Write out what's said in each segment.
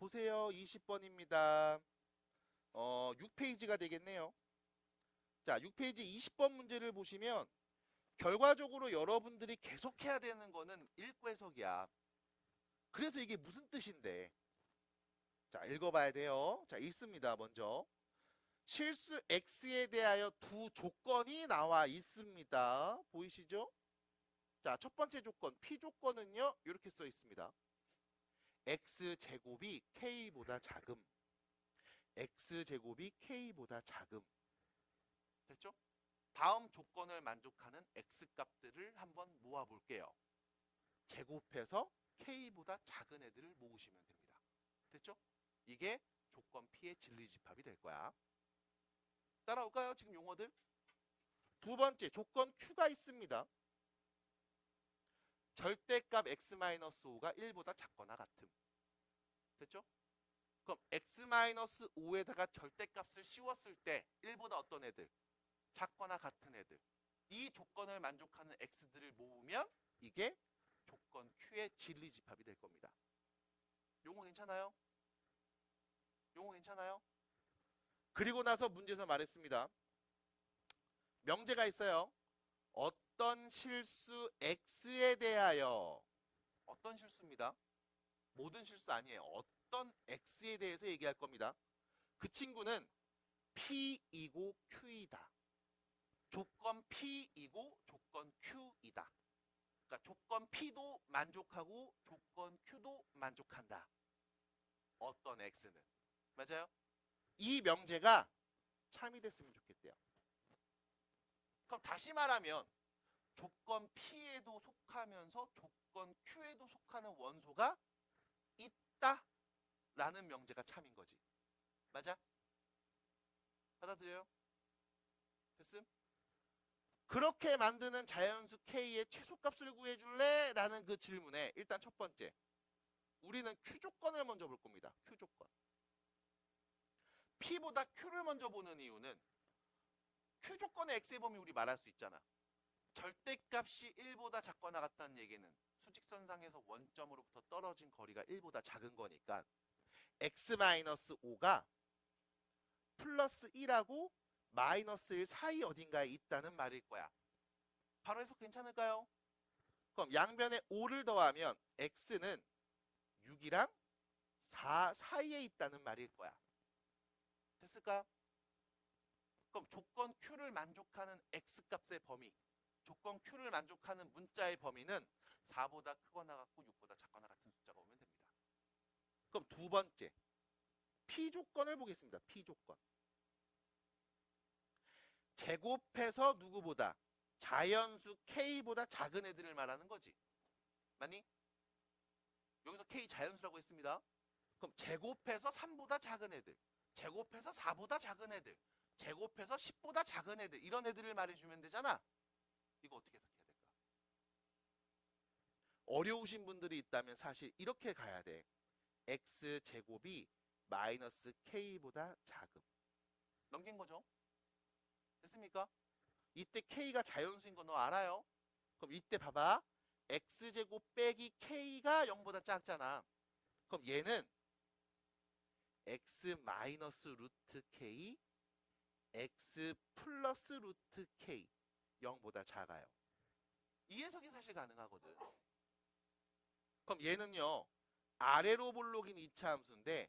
보세요. 20번입니다. 6페이지가 되겠네요. 자, 6페이지 20번 문제를 보시면 결과적으로 여러분들이 계속해야 되는 거는 읽고 해석이야. 그래서 이게 무슨 뜻인데? 자, 읽어봐야 돼요. 자, 읽습니다. 먼저. 실수 X에 대하여 두 조건이 나와 있습니다. 보이시죠? 자, 첫 번째 조건, P 조건은요, 이렇게 써 있습니다. X제곱이 K보다 작음. X제곱이 K보다 작음. 됐죠? 다음 조건을 만족하는 X값들을 한번 모아볼게요. 제곱해서 K보다 작은 애들을 모으시면 됩니다. 됐죠? 이게 조건 P의 진리집합이 될 거야. 따라올까요? 지금 용어들. 두 번째, 조건 Q가 있습니다. 절대값 X-5가 1보다 작거나 같음. 됐죠? 그럼 X-5에다가 절대값을 씌웠을 때 1보다 어떤 애들? 작거나 같은 애들. 이 조건을 만족하는 X들을 모으면 이게 조건 Q의 진리집합이 될 겁니다. 용어 괜찮아요? 용어 괜찮아요? 그리고 나서 문제에서 말했습니다. 명제가 있어요. 어떤 실수 X에 대하여. 어떤 실수입니다. 모든 실수 아니에요. 어떤 X에 대해서 얘기할 겁니다. 그 친구는 P이고 Q이다. 조건 P이고 조건 Q이다. 그러니까 조건 P도 만족하고 조건 Q도 만족한다. 어떤 X는. 맞아요? 이 명제가 참이 됐으면 좋겠대요. 그럼 다시 말하면 조건 P에도 속하면서 조건 Q에도 속하는 원소가 있다라는 명제가 참인 거지. 맞아? 받아들여요? 됐음? 그렇게 만드는 자연수 K의 최소값을 구해줄래? 라는 그 질문에 일단 첫 번째, 우리는 Q 조건을 먼저 볼 겁니다. Q 조건. P보다 Q를 먼저 보는 이유는 Q 조건의 X의 범위 우리 말할 수 있잖아. 절대값이 1보다 작거나 같다는 얘기는 수직선상에서 원점으로부터 떨어진 거리가 1보다 작은 거니까 X-5가 플러스 1하고 마이너스 1 사이 어딘가에 있다는 말일 거야. 바로 해석 괜찮을까요? 그럼 양변에 5를 더하면 X는 6이랑 4 사이에 있다는 말일 거야. 됐을까? 그럼 조건 Q를 만족하는 X값의 범위, 조건 Q를 만족하는 문자의 범위는 4보다 크거나 같고 6보다 작거나 같은 숫자가 오면 됩니다. 그럼 두 번째, P 조건을 보겠습니다. P 조건. 제곱해서 누구보다? 자연수 K보다 작은 애들을 말하는 거지. 맞니? 여기서 K 자연수라고 했습니다. 그럼 제곱해서 3보다 작은 애들, 제곱해서 4보다 작은 애들, 제곱해서 10보다 작은 애들, 이런 애들을 말해주면 되잖아. 이거 어떻게 해석해야 될까? 어려우신 분들이 있다면 사실 이렇게 가야 돼. X제곱이 마이너스 K보다 작음. 넘긴 거죠? 됐습니까? 이때 K가 자연수인 거 너 알아요? 그럼 이때 봐봐. X제곱 빼기 K가 0보다 작잖아. 그럼 얘는 X 마이너스 루트 K, X 플러스 루트 K 0보다 작아요. 이 해석이 사실 가능하거든. 그럼 얘는요, 아래로 볼록인 2차 함수인데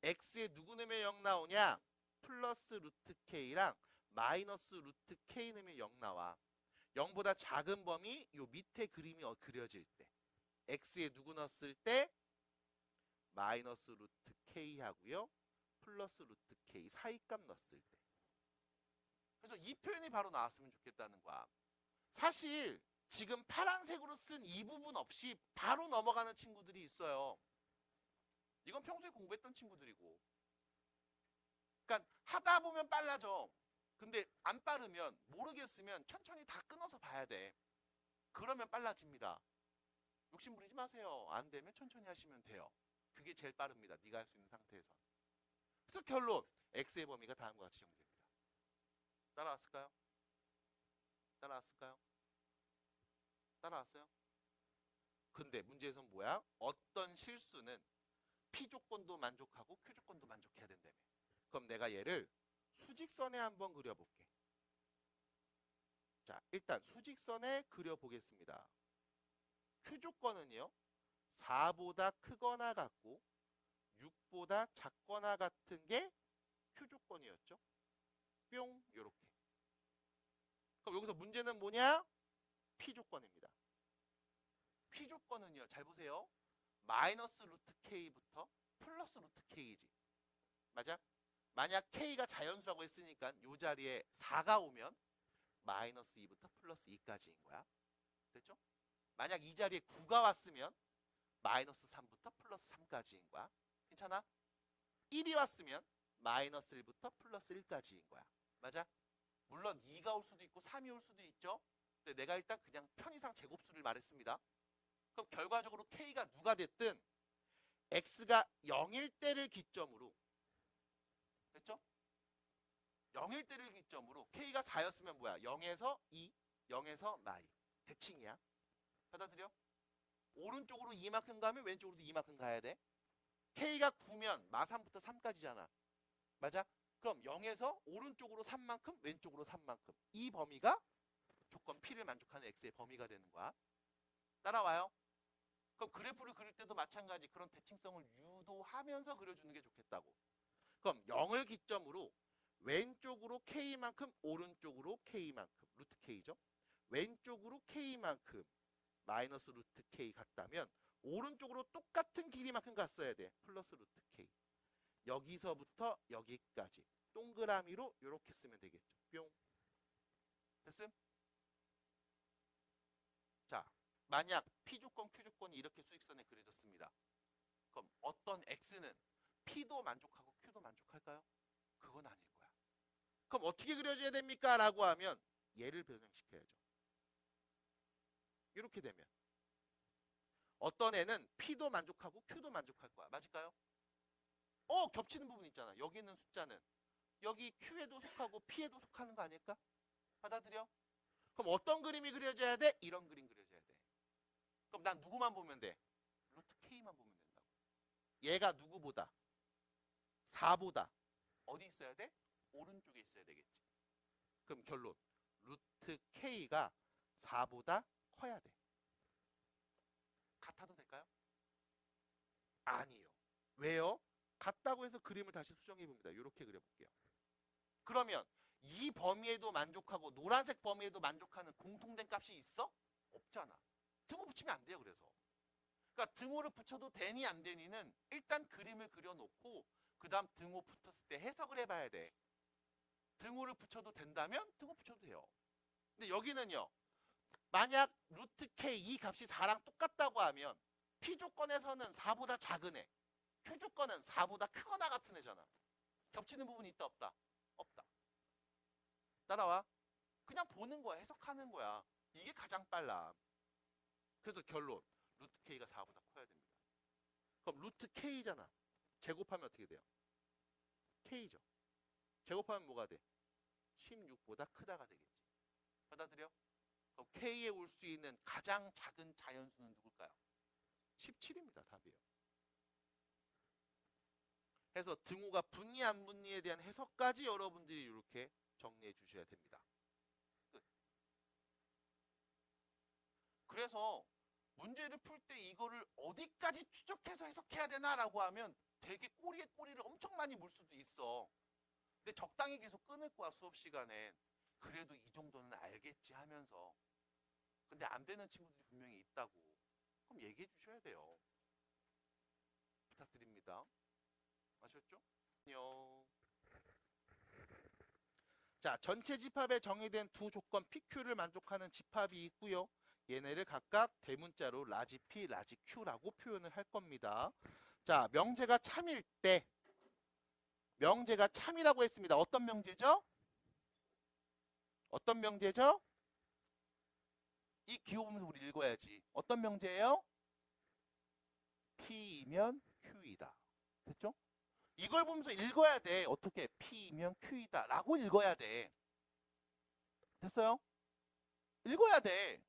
X에 누구 넣으면 0 나오냐? 플러스 루트 K랑 마이너스 루트 K 넣으면 0 나와. 0보다 작은 범위 요 밑에 그림이 그려질 때 X에 누구 넣었을 때 마이너스 루트 K 하고요, 플러스 루트 K 사이값 넣었을 때. 그래서 이 표현이 바로 나왔으면 좋겠다는 거야. 사실 지금 파란색으로 쓴 이 부분 없이 바로 넘어가는 친구들이 있어요. 이건 평소에 공부했던 친구들이고. 그러니까 하다 보면 빨라져. 근데 안 빠르면, 모르겠으면 천천히 다 끊어서 봐야 돼. 그러면 빨라집니다. 욕심 부리지 마세요. 안 되면 천천히 하시면 돼요. 그게 제일 빠릅니다. 네가 할 수 있는 상태에서. 그래서 결론, X의 범위가 다음과 같이 정리됩니다. 따라왔을까요? 따라왔을까요? 따라왔어요? 근데 문제에서는 뭐야? 어떤 실수는 P 조건도 만족하고 Q 조건도 만족해야 된다며. 그럼 내가 얘를 수직선에 한번 그려볼게. 자, 일단 수직선에 그려보겠습니다. Q 조건은요, 4보다 크거나 같고 6보다 작거나 같은 게 Q 조건이었죠. 뿅, 요렇게. 그럼 여기서 문제는 뭐냐? P 조건입니다. P 조건은요, 잘 보세요. 마이너스 루트 K부터 플러스 루트 K지. 맞아? 만약 K가 자연수라고 했으니까 이 자리에 4가 오면 마이너스 2부터 플러스 2까지인 거야. 됐죠? 만약 이 자리에 9가 왔으면 마이너스 3부터 플러스 3까지인 거야. 괜찮아? 1이 왔으면 마이너스 1부터 플러스 1까지인 거야. 맞아? 물론 2가 올 수도 있고 3이 올 수도 있죠. 근데 내가 일단 그냥 편의상 제곱수를 말했습니다. 그럼 결과적으로 K가 누가 됐든 X가 0일 때를 기점으로, 됐죠? 0일 때를 기점으로 K가 4였으면 뭐야? 0에서 2, 0에서 마이. 대칭이야. 받아들여? 오른쪽으로 2만큼 가면 왼쪽으로도 2만큼 가야 돼. K가 9면 마3부터 3까지잖아. 맞아? 그럼 0에서 오른쪽으로 3만큼 왼쪽으로 3만큼. 이 범위가 조건 P를 만족하는 X의 범위가 되는 거야. 따라와요? 그럼 그래프를 그릴 때도 마찬가지 그런 대칭성을 유도하면서 그려주는 게 좋겠다고. 그럼 0을 기점으로 왼쪽으로 K만큼 오른쪽으로 K만큼 루트 K죠. 왼쪽으로 K만큼 마이너스 루트 K 같다면 오른쪽으로 똑같은 길이만큼 갔어야 돼. 플러스 루트 K. 여기서부터 여기까지 동그라미로 이렇게 쓰면 되겠죠. 뿅. 됐음? 자, 만약 P조건, Q조건이 이렇게 수직선에 그려졌습니다. 그럼 어떤 X는 P도 만족하고 Q도 만족할까요? 그건 아닐 거야. 그럼 어떻게 그려줘야 됩니까? 라고 하면 얘를 변형시켜야죠. 이렇게 되면 어떤 애는 P도 만족하고 Q도 만족할 거야. 맞을까요? 겹치는 부분 있잖아. 여기 있는 숫자는 여기 Q에도 속하고 P에도 속하는 거 아닐까? 받아들여? 그럼 어떤 그림이 그려져야 돼? 이런 그림 그려져야 돼. 그럼 난 누구만 보면 돼? 루트 K만 보면 된다고. 얘가 누구보다? 4보다 어디 있어야 돼? 오른쪽에 있어야 되겠지. 그럼 결론. 루트 K가 4보다 커야 돼. 같아도 될까요? 아니요. 왜요? 같다고 해서 그림을 다시 수정해 봅니다. 이렇게 그려볼게요. 그러면 이 범위에도 만족하고 노란색 범위에도 만족하는 공통된 값이 있어? 없잖아. 등호 붙이면 안 돼요. 그래서. 그러니까 등호를 붙여도 되니 안 되니는 일단 그림을 그려놓고 그 다음 등호 붙었을 때 해석을 해봐야 돼. 등호를 붙여도 된다면 등호 붙여도 돼요. 근데 여기는요. 만약 루트 K 이 값이 4랑 똑같다고 하면 P 조건에서는 4보다 작은 애, Q 조건은 4보다 크거나 같은 애잖아. 겹치는 부분이 있다 없다? 없다. 따라와. 그냥 보는 거야. 해석하는 거야. 이게 가장 빨라. 그래서 결론. 루트 K가 4보다 커야 됩니다. 그럼 루트 K잖아. 제곱하면 어떻게 돼요? K죠. 제곱하면 뭐가 돼? 16보다 크다가 되겠지. 받아들여? 그럼 K에 올 수 있는 가장 작은 자연수는 누굴까요? 17입니다. 답이에요. 해서 등호가 분리 안 분리에 대한 해석까지 여러분들이 이렇게 정리해 주셔야 됩니다. 끝. 그래서 문제를 풀 때 이거를 어디까지 추적해서 해석해야 되나라고 하면 되게 꼬리에 꼬리를 엄청 많이 물 수도 있어. 근데 적당히 계속 끊을 거야. 수업 시간엔. 그래도 이 정도는 알겠지 하면서. 근데 안 되는 친구들이 분명히 있다고. 그럼 얘기해 주셔야 돼요. 부탁드립니다. 아셨죠? 안녕. 자, 전체 집합에 정의된 두 조건 PQ를 만족하는 집합이 있고요. 얘네를 각각 대문자로 라지 P, 라지 Q라고 표현을 할 겁니다. 자, 명제가 참일 때 명제가 참이라고 했습니다. 어떤 명제죠? 어떤 명제죠? 이 기호 보면서 우리 읽어야지. 어떤 명제예요? P이면 Q이다. 됐죠? 이걸 보면서 읽어야 돼. 어떻게? P이면 Q이다 라고 읽어야 돼. 됐어요? 읽어야 돼.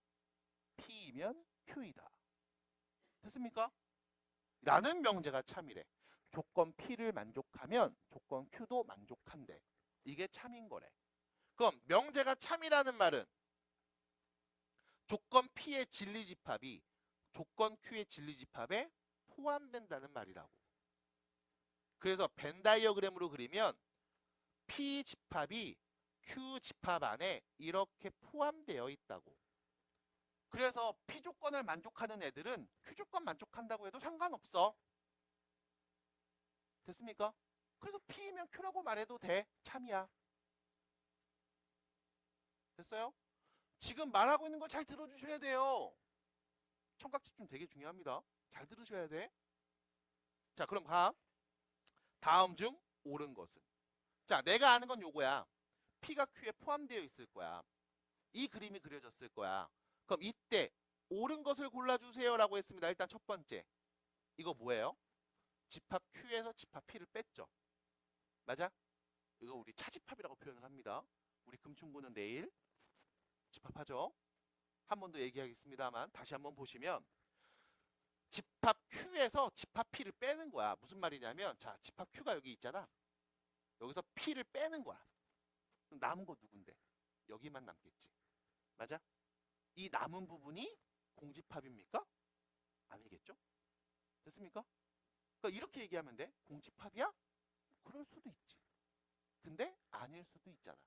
P이면 Q이다. 됐습니까? 라는 명제가 참이래. 조건 P를 만족하면 조건 Q도 만족한대. 이게 참인 거래. 그럼 명제가 참이라는 말은 조건 P의 진리집합이 조건 Q의 진리집합에 포함된다는 말이라고. 그래서 벤 다이어그램으로 그리면 P 집합이 Q 집합 안에 이렇게 포함되어 있다고. 그래서 P 조건을 만족하는 애들은 Q 조건 만족한다고 해도 상관없어. 됐습니까? 그래서 P이면 Q라고 말해도 돼. 참이야. 됐어요? 지금 말하고 있는 거 잘 들어주셔야 돼요. 청각 집중 되게 중요합니다. 잘 들으셔야 돼. 자, 그럼 가. 다음 중 옳은 것은. 자, 내가 아는 건 요거야. P가 Q에 포함되어 있을 거야. 이 그림이 그려졌을 거야. 그럼 이때 옳은 것을 골라주세요 라고 했습니다. 일단 첫 번째. 이거 뭐예요? 집합 Q에서 집합 P를 뺐죠. 맞아? 이거 우리 차집합이라고 표현을 합니다. 우리 금충고는 내일 집합하죠. 한 번 더 얘기하겠습니다만 다시 한번 보시면 집합 Q에서 집합 P를 빼는 거야. 무슨 말이냐면 자, 집합 Q가 여기 있잖아. 여기서 P를 빼는 거야. 남은 거 누군데? 여기만 남겠지. 맞아? 이 남은 부분이 공집합입니까? 아니겠죠? 됐습니까? 그러니까 이렇게 얘기하면 돼. 공집합이야? 그럴 수도 있지. 근데 아닐 수도 있잖아.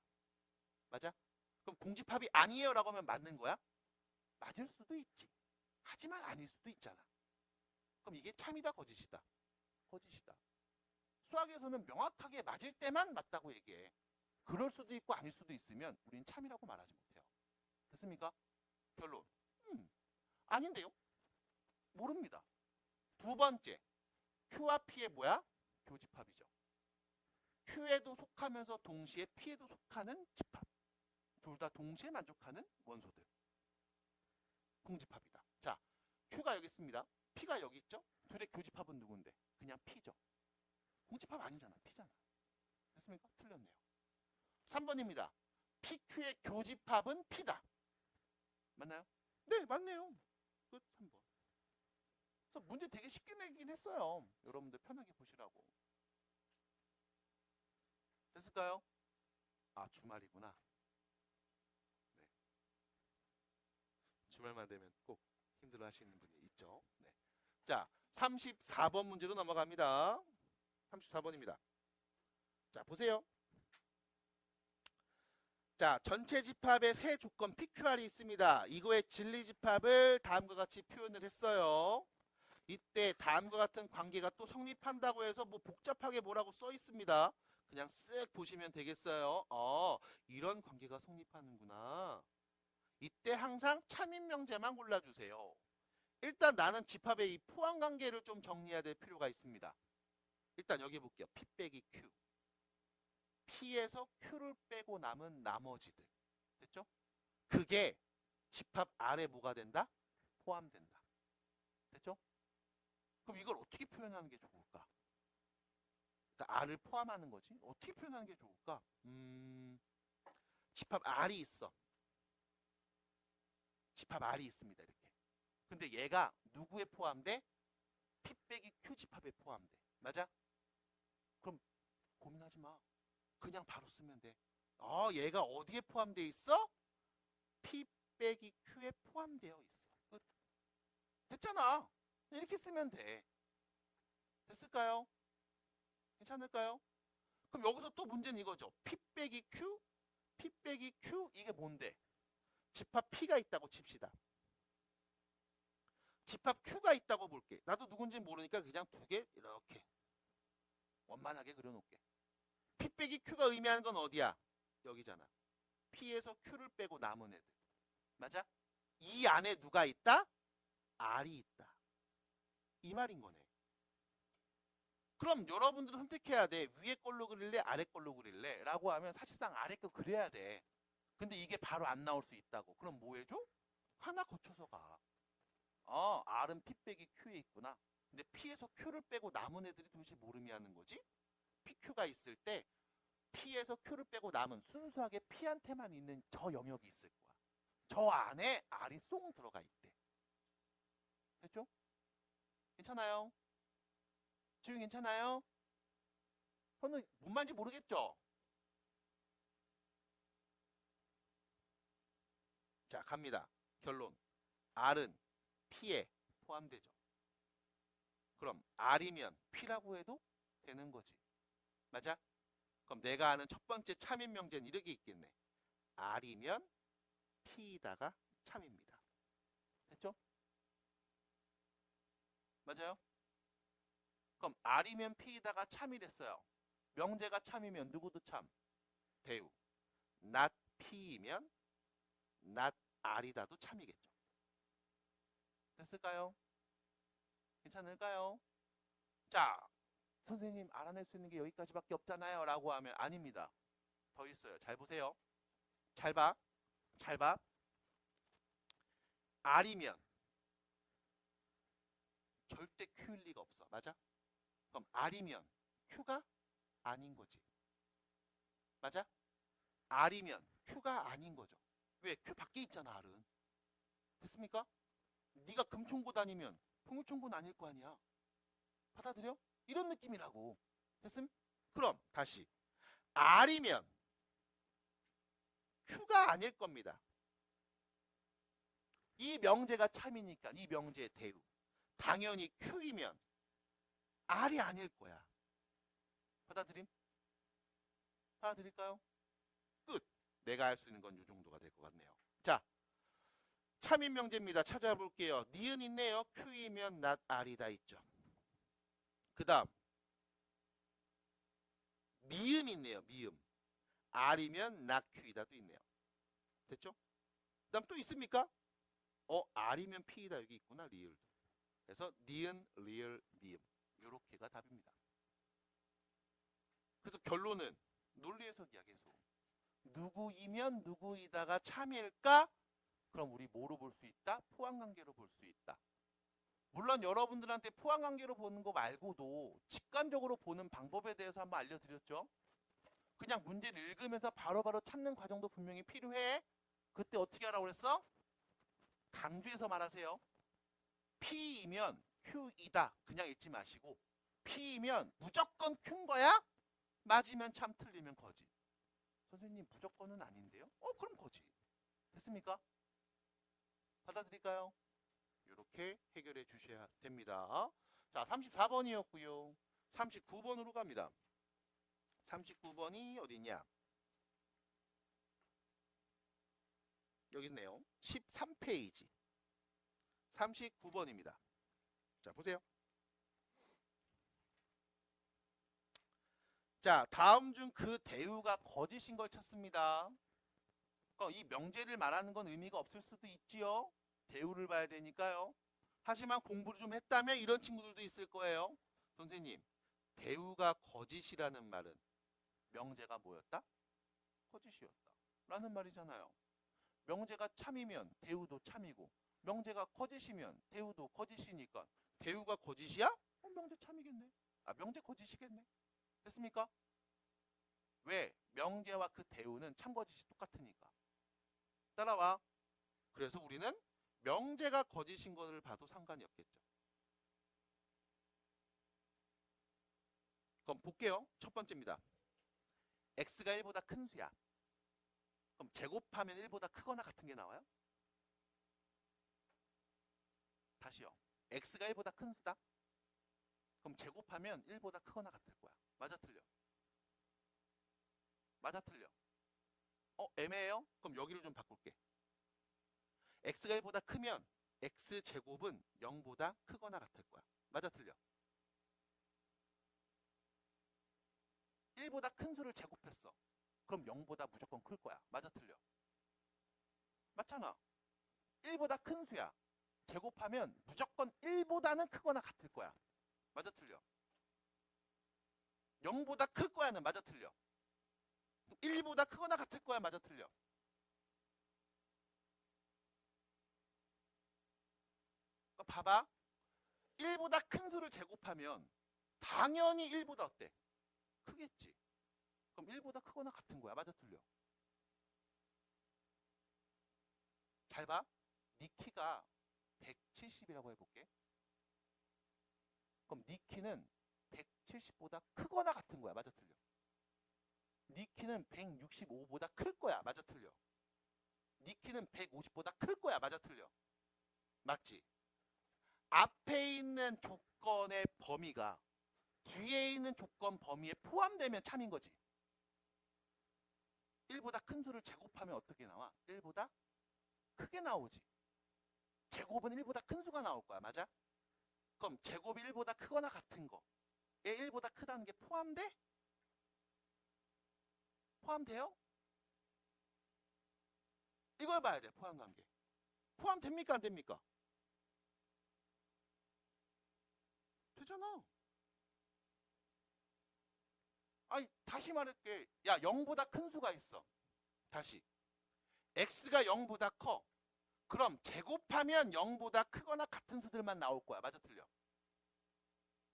맞아? 그럼 공집합이 아니에요 라고 하면 맞는 거야? 맞을 수도 있지. 하지만 아닐 수도 있잖아. 그럼 이게 참이다 거짓이다? 거짓이다. 수학에서는 명확하게 맞을 때만 맞다고 얘기해. 그럴 수도 있고 아닐 수도 있으면 우린 참이라고 말하지 못해요. 됐습니까? 결론. 아닌데요? 모릅니다. 두 번째. Q와 P의 뭐야? 교집합이죠. Q에도 속하면서 동시에 P에도 속하는 집합. 둘 다 동시에 만족하는 원소들. 공집합이다. 자, Q가 여기 있습니다. P가 여기 있죠? 둘의 교집합은 누군데? 그냥 P죠. 공집합 아니잖아. P잖아. 됐습니까? 틀렸네요. 3번입니다. PQ의 교집합은 P다. 맞나요? 네, 맞네요. 끝 3번. 그래서 문제 되게 쉽게 내긴 했어요. 여러분들 편하게 보시라고. 됐을까요? 아, 주말이구나. 네. 주말만 되면 꼭 힘들어 하시는 분이 있죠. 네. 자, 34번 문제로 넘어갑니다. 34번입니다. 자, 보세요. 자, 전체 집합에 세 조건 PQR이 있습니다. 이거의 진리 집합을 다음과 같이 표현을 했어요. 이때 다음과 같은 관계가 또 성립한다고 해서 뭐 복잡하게 뭐라고 써 있습니다. 그냥 쓱 보시면 되겠어요. 이런 관계가 성립하는구나. 이때 항상 참인 명제만 골라주세요. 일단 나는 집합의 이 포함 관계를 좀 정리해야 될 필요가 있습니다. 일단 여기 볼게요. P 빼기 Q. P에서 Q를 빼고 남은 나머지들. 됐죠? 그게 집합 R에 뭐가 된다? 포함된다. 됐죠? 그럼 이걸 어떻게 표현하는 게 좋을까? 그러니까 R을 포함하는 거지. 어떻게 표현하는 게 좋을까? 집합 R이 있어. 집합 R이 있습니다. 이렇게. 근데 얘가 누구에 포함돼? P 빼기 Q 집합에 포함돼. 맞아? 그럼 고민하지 마. 그냥 바로 쓰면 돼. 얘가 어디에 포함되어 있어? P 빼기 Q에 포함되어 있어. 끝. 됐잖아. 이렇게 쓰면 돼. 됐을까요? 괜찮을까요? 그럼 여기서 또 문제는 이거죠. P 빼기 Q? P 빼기 Q? 이게 뭔데? 집합 P가 있다고 칩시다. 집합 Q가 있다고 볼게. 나도 누군지 모르니까 그냥 두 개 이렇게 원만하게 그려놓을게. P 빼기 Q가 의미하는 건 어디야? 여기잖아. P에서 Q를 빼고 남은 애들. 맞아? 이 안에 누가 있다? R이 있다. 이 말인 거네. 그럼 여러분들은 선택해야 돼. 위에 걸로 그릴래? 아래 걸로 그릴래? 라고 하면 사실상 아래 거 그려야 돼. 근데 이게 바로 안 나올 수 있다고. 그럼 뭐 해줘? 하나 거쳐서 가. R은 P 빼기 Q에 있구나. 근데 P에서 Q를 빼고 남은 애들이 도대체 뭘 의미하는 거지? PQ가 있을 때 P에서 Q를 빼고 남은 순수하게 P한테만 있는 저 영역이 있을 거야. 저 안에 R이 쏙 들어가 있대. 됐죠? 괜찮아요? 지금 괜찮아요? 저는 뭔 말인지 모르겠죠? 자, 갑니다. 결론. R은 P에 포함되죠. 그럼 R이면 P라고 해도 되는 거지. 맞아? 그럼 내가 아는 첫 번째 참인 명제는 이렇게 있겠네. R이면 P에다가 참입니다. 됐죠? 맞아요? 그럼 R이면 P에다가 참이랬어요. 명제가 참이면 누구도 참? 대우. not P이면 not R이다도 참이겠죠. 됐을까요? 괜찮을까요? 자, 선생님 알아낼 수 있는 게 여기까지밖에 없잖아요 라고 하면 아닙니다. 더 있어요. 잘 보세요. 잘 봐. 잘 봐. R이면 절대 Q일 리가 없어. 맞아? 그럼 R이면 Q가 아닌 거지. 맞아? R이면 Q가 아닌 거죠. 왜? Q 밖에 있잖아, R은. 됐습니까? 네가 금총고 다니면 통일총고는 아닐 거 아니야. 받아들여? 이런 느낌이라고. 됐음? 그럼 다시 R이면 Q가 아닐 겁니다. 이 명제가 참이니까 이 명제의 대우. 당연히 Q이면 R이 아닐 거야. 받아들임? 받아들일까요? 끝. 내가 할 수 있는 건 이 정도가 될 것 같네요. 자, 참인 명제입니다. 찾아볼게요. 니은 있네요. Q이면 not R이다 있죠. 그 다음 미음 있네요. 미음. R이면 not Q이다도 있네요. 됐죠? 그 다음 또 있습니까? R이면 P이다 여기 있구나. 리을도. 그래서 니은, 리을, 미음 요렇게가 답입니다. 그래서 결론은 논리 해석이야 계속. 누구이면 누구이다가 참일까? 그럼 우리 뭐로 볼 수 있다? 포함관계로 볼 수 있다. 물론 여러분들한테 포함관계로 보는 거 말고도 직관적으로 보는 방법에 대해서 한번 알려드렸죠. 그냥 문제를 읽으면서 바로바로 찾는 과정도 분명히 필요해. 그때 어떻게 하라고 그랬어? 강조해서 말하세요. P이면 Q이다. 그냥 읽지 마시고 P이면 무조건 Q인 거야? 맞으면 참, 틀리면 거짓. 선생님 무조건은 아닌데요? 그럼 거짓. 됐습니까? 받아들일까요? 이렇게 해결해 주셔야 됩니다. 자, 34번이었고요. 39번으로 갑니다. 39번이 어디냐? 여기 있네요. 13페이지. 39번입니다. 자, 보세요. 자, 다음 중 그 대우가 거짓인 걸 찾습니다. 그러니까 이 명제를 말하는 건 의미가 없을 수도 있지요. 대우를 봐야 되니까요. 하지만 공부를 좀 했다면 이런 친구들도 있을 거예요. 선생님, 대우가 거짓이라는 말은 명제가 뭐였다? 거짓이었다. 라는 말이잖아요. 명제가 참이면 대우도 참이고 명제가 거짓이면 대우도 거짓이니까 대우가 거짓이야? 명제 참이겠네. 명제 거짓이겠네. 됐습니까? 왜? 명제와 그 대우는 참거짓이 똑같으니까. 따라와. 그래서 우리는 명제가 거짓인 것을 봐도 상관이 없겠죠. 그럼 볼게요. 첫 번째입니다. x가 1보다 큰 수야. 그럼 제곱하면 1보다 크거나 같은 게 나와요? 다시요. x가 1보다 큰 수다. 그럼 제곱하면 1보다 크거나 같을 거야. 맞아, 틀려? 맞아, 틀려? 애매해요? 그럼 여기를 좀 바꿀게. x가 1보다 크면 x제곱은 0보다 크거나 같을 거야. 맞아, 틀려? 1보다 큰 수를 제곱했어. 그럼 0보다 무조건 클 거야. 맞아, 틀려? 맞잖아. 1보다 큰 수야. 제곱하면 무조건 1보다는 크거나 같을 거야. 맞아, 틀려? 0보다 클 거야는 맞아, 틀려? 1보다 크거나 같을 거야. 맞아, 틀려? 그러니까 봐봐. 1보다 큰 수를 제곱하면 당연히 1보다 어때? 크겠지. 그럼 1보다 크거나 같은 거야. 맞아, 틀려? 잘 봐. 네 키가 170이라고 해볼게. 그럼 네 키는 170보다 크거나 같은 거야. 맞아 틀려? 네 키는 165보다 클 거야. 맞아 틀려? 네 키는 150보다 클 거야. 맞아 틀려? 맞지? 앞에 있는 조건의 범위가 뒤에 있는 조건 범위에 포함되면 참인 거지. 1보다 큰 수를 제곱하면 어떻게 나와? 1보다 크게 나오지. 제곱은 1보다 큰 수가 나올 거야. 맞아? 그럼 제곱이 1보다 크거나 같은 거에 1보다 크다는 게 포함돼? 포함돼요? 이걸 봐야 돼. 포함관계. 포함됩니까? 안 됩니까? 되잖아. 아니 다시 말할게. 야 0보다 큰 수가 있어. 다시. x가 0보다 커. 그럼 제곱하면 0보다 크거나 같은 수들만 나올 거야. 맞아 틀려?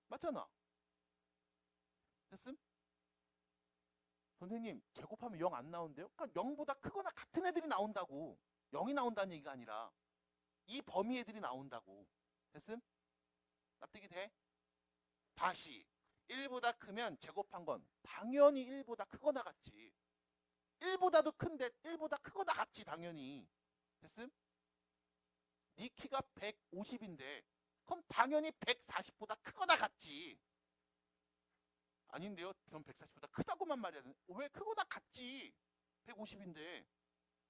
맞잖아. 됐음? 선생님 제곱하면 0 안 나온대요? 그러니까 0보다 크거나 같은 애들이 나온다고. 0이 나온다는 얘기가 아니라 이 범위 애들이 나온다고. 됐음? 납득이 돼? 다시 1보다 크면 제곱한 건 당연히 1보다 크거나 같지. 1보다도 큰데 1보다 크거나 같지 당연히. 됐음? 네 키가 150인데 그럼 당연히 140보다 크거나 같지. 아닌데요? 그럼 140보다 크다고만 말해야 되는. 왜 크거나 같지? 150인데.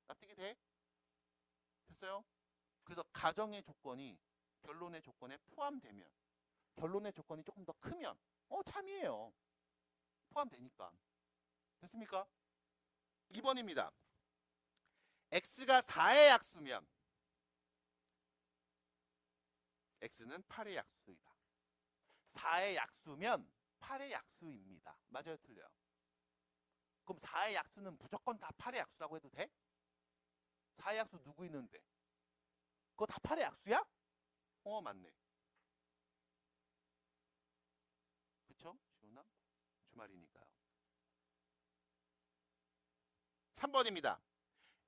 납득이 돼? 됐어요? 그래서 가정의 조건이 결론의 조건에 포함되면 결론의 조건이 조금 더 크면 참이에요. 포함되니까. 됐습니까? 2번입니다. x가 4의 약수면 x는 8의 약수이다. 4의 약수면 8의 약수입니다. 맞아요? 틀려요? 그럼 4의 약수는 무조건 다 8의 약수라고 해도 돼? 4의 약수 누구 있는데? 그거 다 8의 약수야? 맞네. 그쵸? 시원함? 주말이니까요. 3번입니다.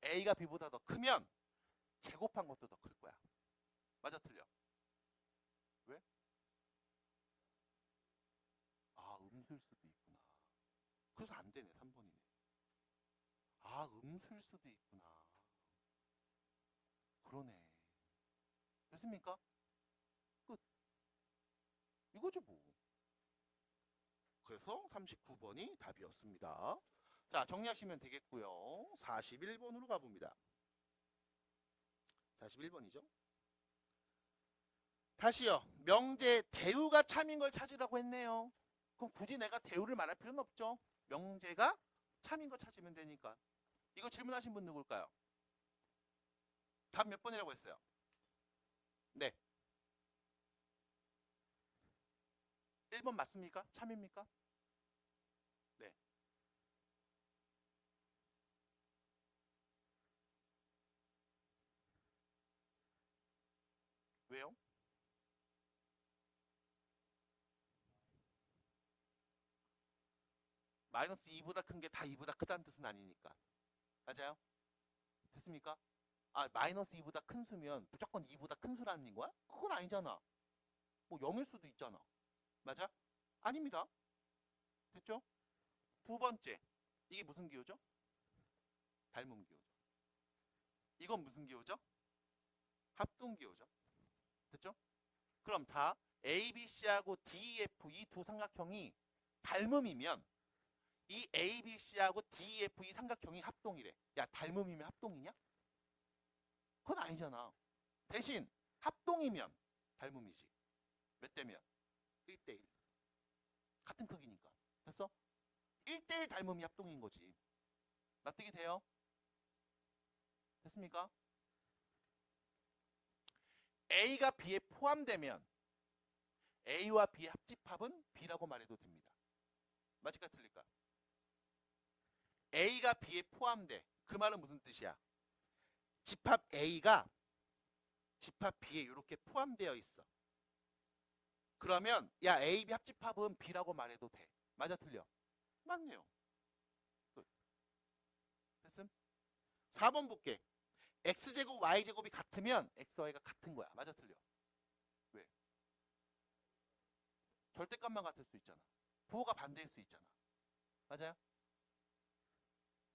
A가 B보다 더 크면 제곱한 것도 더 클 거야. 맞아 틀려? 왜? 음수일 수도 있구나. 그래서 안 되네. 3번이네. 음수일 수도 있구나. 그러네. 됐습니까? 끝. 이거죠 뭐. 그래서 39번이 답이었습니다. 자, 정리하시면 되겠고요. 41번으로 가봅니다. 41번이죠. 다시요. 명제 대우가 참인 걸 찾으라고 했네요. 그럼 굳이 내가 대우를 말할 필요는 없죠. 명제가 참인 거 찾으면 되니까. 이거 질문하신 분 누굴까요? 답 몇 번이라고 했어요? 네. 1번 맞습니까? 참입니까? 네. 왜요? 마이너스 2보다 큰 게 다 2보다 크다는 뜻은 아니니까. 맞아요? 됐습니까? 마이너스 2보다 큰 수면 무조건 2보다 큰 수라는 거야? 그건 아니잖아. 뭐 0일 수도 있잖아. 맞아? 아닙니다. 됐죠? 두 번째. 이게 무슨 기호죠? 닮음 기호죠. 이건 무슨 기호죠? 합동 기호죠. 됐죠? 그럼 다 ABC하고 DEF 이 두 삼각형이 닮음이면 이 ABC하고 DEF 이 삼각형이 합동이래. 야, 닮음이면 합동이냐? 그건 아니잖아. 대신 합동이면 닮음이지. 몇 대면? 1대1. 같은 크기니까. 됐어? 1대1 닮음이 합동인 거지. 납득이 돼요? 됐습니까? A가 B에 포함되면 A와 B의 합집합은 B라고 말해도 됩니다. 맞을까 틀릴까? A가 B에 포함돼. 그 말은 무슨 뜻이야? 집합 A가 집합 B에 이렇게 포함되어 있어. 그러면 야 A, B 합집합은 B라고 말해도 돼. 맞아 틀려? 맞네요. 됐음? 4번 볼게. X제곱, Y제곱이 같으면 X, Y가 같은 거야. 맞아 틀려? 왜? 절대값만 같을 수 있잖아. 부호가 반대일 수 있잖아. 맞아요?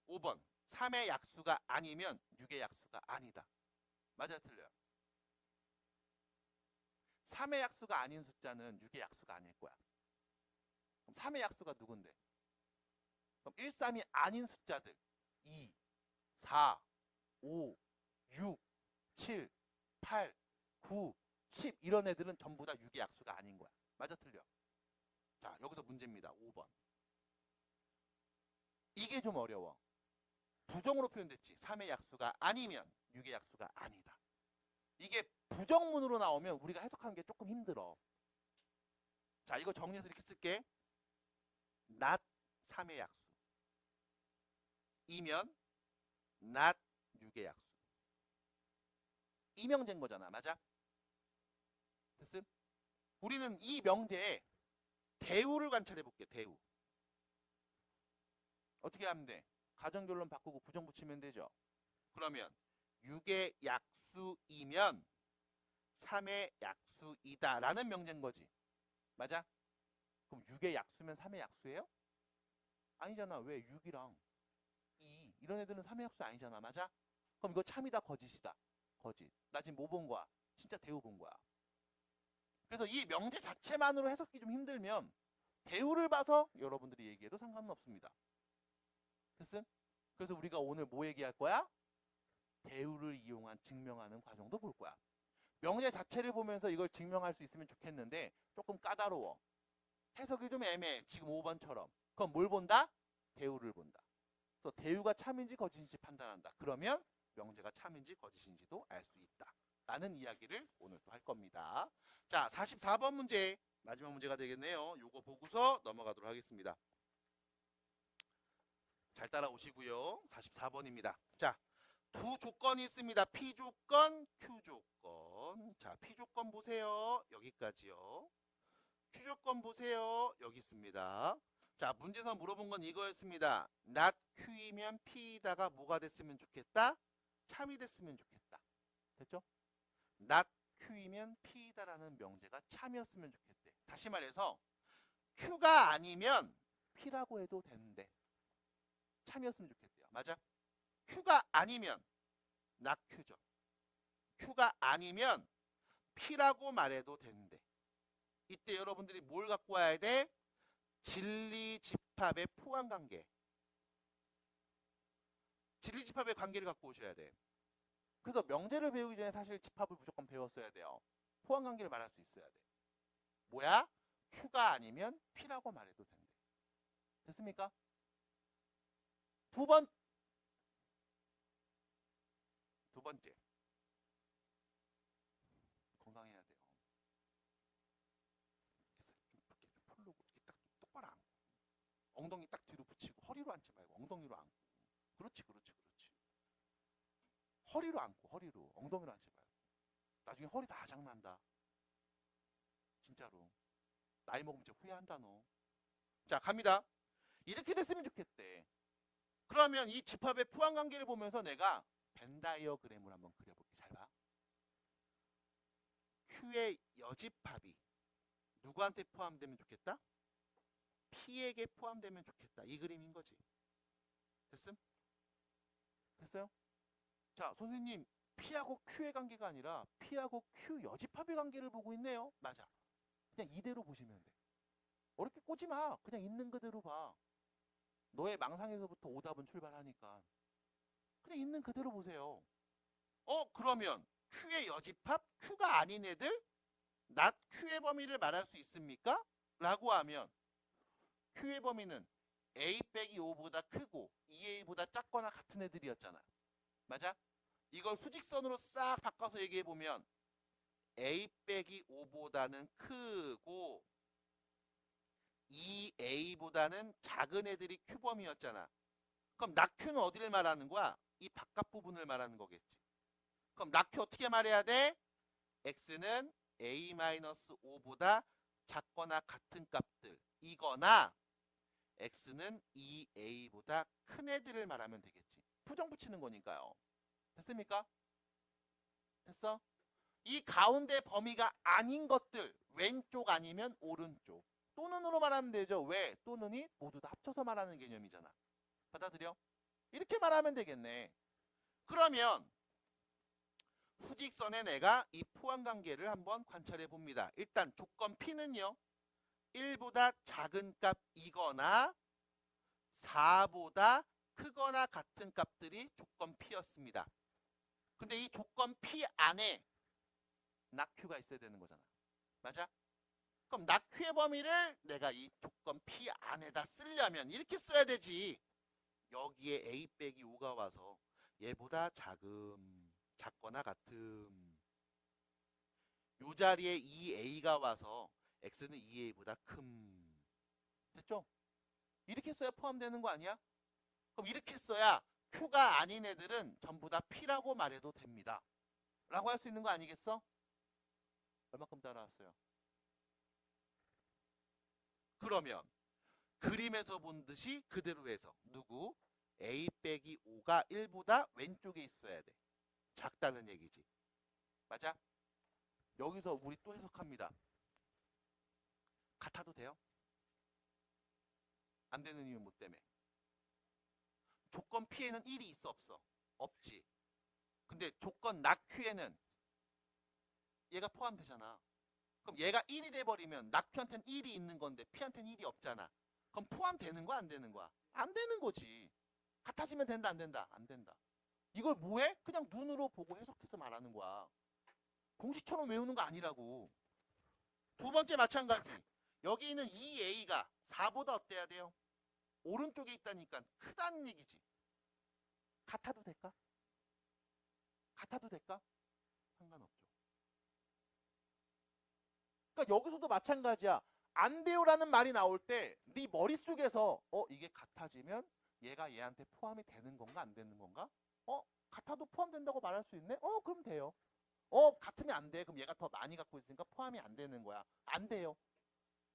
5번 3의 약수가 아니면 6의 약수가 아니다. 맞아요? 틀려요? 3의 약수가 아닌 숫자는 6의 약수가 아닐 거야. 그럼 3의 약수가 누군데? 그럼 1, 3이 아닌 숫자들 2, 4, 5, 6, 7, 8, 9, 10 이런 애들은 전부 다 6의 약수가 아닌 거야. 맞아? 틀려? 자, 여기서 문제입니다. 5번. 이게 좀 어려워. 부정으로 표현됐지. 3의 약수가 아니면 6의 약수가 아니다. 이게 부정문으로 나오면 우리가 해석하는 게 조금 힘들어. 자, 이거 정리해서 이렇게 쓸게. not 3의 약수 이면 not 6의 약수. 이 명제인 거잖아. 맞아? 됐음? 우리는 이 명제에 대우를 관찰해 볼게. 대우. 어떻게 하면 돼? 가정결론 바꾸고 부정 붙이면 되죠. 그러면 6의 약수이면 3의 약수이다 라는 명제인 거지. 맞아? 그럼 6의 약수면 3의 약수예요? 아니잖아. 왜? 6이랑 2 이런 애들은 3의 약수 아니잖아. 맞아? 그럼 이거 참이다 거짓이다. 거짓. 나 지금 뭐 본 거야? 진짜 대우 본 거야. 그래서 이 명제 자체만으로 해석이 좀 힘들면 대우를 봐서 여러분들이 얘기해도 상관은 없습니다. 됐음? 그래서 우리가 오늘 뭐 얘기할 거야? 대우를 이용한 증명하는 과정도 볼 거야. 명제 자체를 보면서 이걸 증명할 수 있으면 좋겠는데 조금 까다로워. 해석이 좀 애매해. 지금 5번처럼. 그럼 뭘 본다? 대우를 본다. 그래서 대우가 참인지 거짓인지 판단한다. 그러면 명제가 참인지 거짓인지도 알 수 있다. 라는 이야기를 오늘 또 할 겁니다. 자, 44번 문제. 마지막 문제가 되겠네요. 요거 보고서 넘어가도록 하겠습니다. 잘 따라오시고요. 44번입니다. 자, 두 조건이 있습니다. P조건, Q조건. 자, P조건 보세요. 여기까지요. Q조건 보세요. 여기 있습니다. 자, 문제에서 물어본 건 이거였습니다. not Q이면 P다가 뭐가 됐으면 좋겠다? 참이 됐으면 좋겠다. 됐죠? not Q이면 P다라는 명제가 참이었으면 좋겠대. 다시 말해서 Q가 아니면 P라고 해도 되는데 참이었으면 좋겠대요. 맞아? Q가 아니면 not Q죠. Q가 아니면 P라고 말해도 되는데 이때 여러분들이 뭘 갖고 와야 돼? 진리집합의 포함관계. 진리집합의 관계를 갖고 오셔야 돼. 그래서 명제를 배우기 전에 사실 집합을 무조건 배웠어야 돼요. 포함관계를 말할 수 있어야 돼. 뭐야? Q가 아니면 P라고 말해도 된대. 됐습니까? 두 번째. 건강해야 돼요. 이렇게 좀 펴려고 이렇게 딱 똑바로 앉고 엉덩이 딱 뒤로 붙이고 허리로 앉지 말고 엉덩이로 앉고. 그렇지. 허리로 앉고 허리로 엉덩이로 앉지 말고. 나중에 허리 다 장난다. 진짜로. 나이 먹으면 진짜 후회한다 너. 자, 갑니다. 이렇게 됐으면 좋겠대. 그러면 이 집합의 포함관계를 보면서 내가 벤 다이어그램을 한번 그려볼게. 잘 봐. Q의 여집합이 누구한테 포함되면 좋겠다? P에게 포함되면 좋겠다. 이 그림인 거지. 됐음? 됐어요? 자, 선생님, P하고 Q의 관계가 아니라 P하고 Q 여집합의 관계를 보고 있네요. 맞아. 그냥 이대로 보시면 돼. 어렵게 꼬지 마. 그냥 있는 그대로 봐. 너의 망상에서부터 오답은 출발하니까. 그냥 있는 그대로 보세요. 그러면 Q의 여집합, Q가 아닌 애들, not Q의 범위를 말할 수 있습니까? 라고 하면 Q의 범위는 A 빼기 5보다 크고 2A보다 작거나 같은 애들이었잖아. 맞아? 이걸 수직선으로 싹 바꿔서 얘기해보면 A 빼기 5보다는 크고 2A보다는 작은 애들이 Q범위였잖아. 그럼 낙Q는 어디를 말하는 거야? 이 바깥 부분을 말하는 거겠지. 그럼 낙Q 어떻게 말해야 돼? X는 A-5보다 작거나 같은 값들 이거나 X는 2A보다 큰 애들을 말하면 되겠지. 부정 붙이는 거니까요. 됐습니까? 됐어? 이 가운데 범위가 아닌 것들 왼쪽 아니면 오른쪽 또는으로 말하면 되죠. 왜? 또는이 모두 다 합쳐서 말하는 개념이잖아. 받아들여? 이렇게 말하면 되겠네. 그러면 후직선에 내가 이 포함관계를 한번 관찰해 봅니다. 일단 조건 P는요. 1보다 작은 값이거나 4보다 크거나 같은 값들이 조건 P였습니다. 근데 이 조건 P 안에 낙Q가 있어야 되는 거잖아. 맞아? 그럼 낙Q의 범위를 내가 이 조건 P 안에다 쓰려면 이렇게 써야 되지. 여기에 A 빼기 5가 와서 얘보다 작거나 같음. 요 자리에 2A가 와서 X는 2A보다 큼. 됐죠? 이렇게 써야 포함되는 거 아니야? 그럼 이렇게 써야 Q가 아닌 애들은 전부 다 P라고 말해도 됩니다. 라고 할 수 있는 거 아니겠어? 얼마큼 따라왔어요? 그러면 그림에서 본 듯이 그대로 해서 누구? A 빼기 5가 1보다 왼쪽에 있어야 돼. 작다는 얘기지. 맞아? 여기서 우리 또 해석합니다. 같아도 돼요? 안 되는 이유는 뭐 때문에? 조건 P에는 1이 있어 없어? 없지. 근데 조건 낙Q에는 얘가 포함되잖아. 그럼 얘가 1이 돼버리면 낙Q한테는 1이 있는 건데 P한테는 1이 없잖아. 그럼 포함되는 거야 안 되는 거야? 안 되는 거지. 같아지면 된다 안 된다? 안 된다. 이걸 뭐해? 그냥 눈으로 보고 해석해서 말하는 거야. 공식처럼 외우는 거 아니라고. 두 번째 마찬가지. 여기 있는 2A가 4보다 어때야 돼요? 오른쪽에 있다니까 크다는 얘기지. 같아도 될까? 같아도 될까? 상관없죠. 그러니까 여기서도 마찬가지야. 안 돼요라는 말이 나올 때 네 머릿속에서 이게 같아지면 얘가 얘한테 포함이 되는 건가 안 되는 건가? 같아도 포함된다고 말할 수 있네? 그럼 돼요. 같으면 안 돼. 그럼 얘가 더 많이 갖고 있으니까 포함이 안 되는 거야. 안 돼요.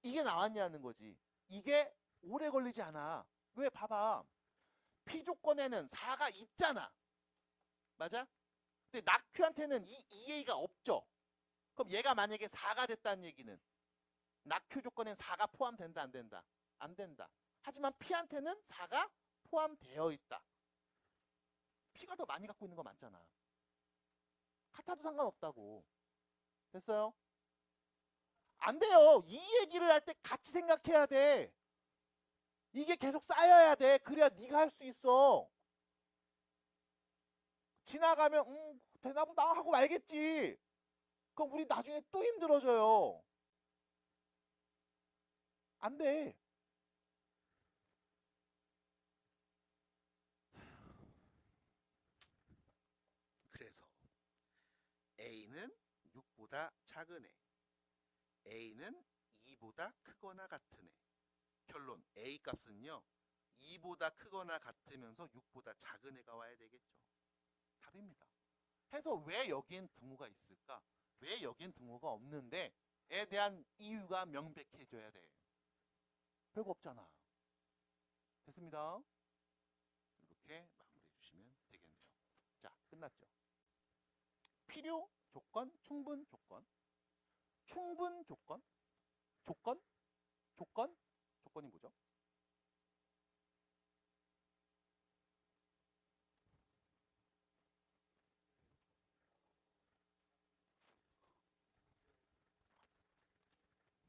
이게 나왔냐는 거지. 이게 오래 걸리지 않아. 왜? 봐봐. P조건에는 4가 있잖아. 맞아? 근데 낙Q한테는 이 2A가 없죠. 그럼 얘가 만약에 4가 됐다는 얘기는 낙Q 조건엔 4가 포함된다 안 된다? 안 된다. 하지만 P한테는 4가 포함되어 있다. P가 더 많이 갖고 있는 거 맞잖아. 같아도 상관없다고. 됐어요? 안 돼요. 이 얘기를 할 때 같이 생각해야 돼. 이게 계속 쌓여야 돼. 그래야 네가 할 수 있어. 지나가면 되나 보다 하고 말겠지. 그럼 우리 나중에 또 힘들어져요. 안 돼. 그래서 A는 6보다 작은 애. A는 2보다 크거나 같은 애. 결론 A 값은요. 2보다 크거나 같으면서 6보다 작은 애가 와야 되겠죠. 답입니다. 해서 왜 여기엔 등호가 있을까? 왜 여기엔 등호가 없는데 에 대한 이유가 명백해져야 돼. 별거 없잖아. 됐습니다. 이렇게 마무리해 주시면 되겠네요. 자, 끝났죠. 필요 조건, 충분 조건. 충분 조건? 조건? 조건? 조건이 뭐죠?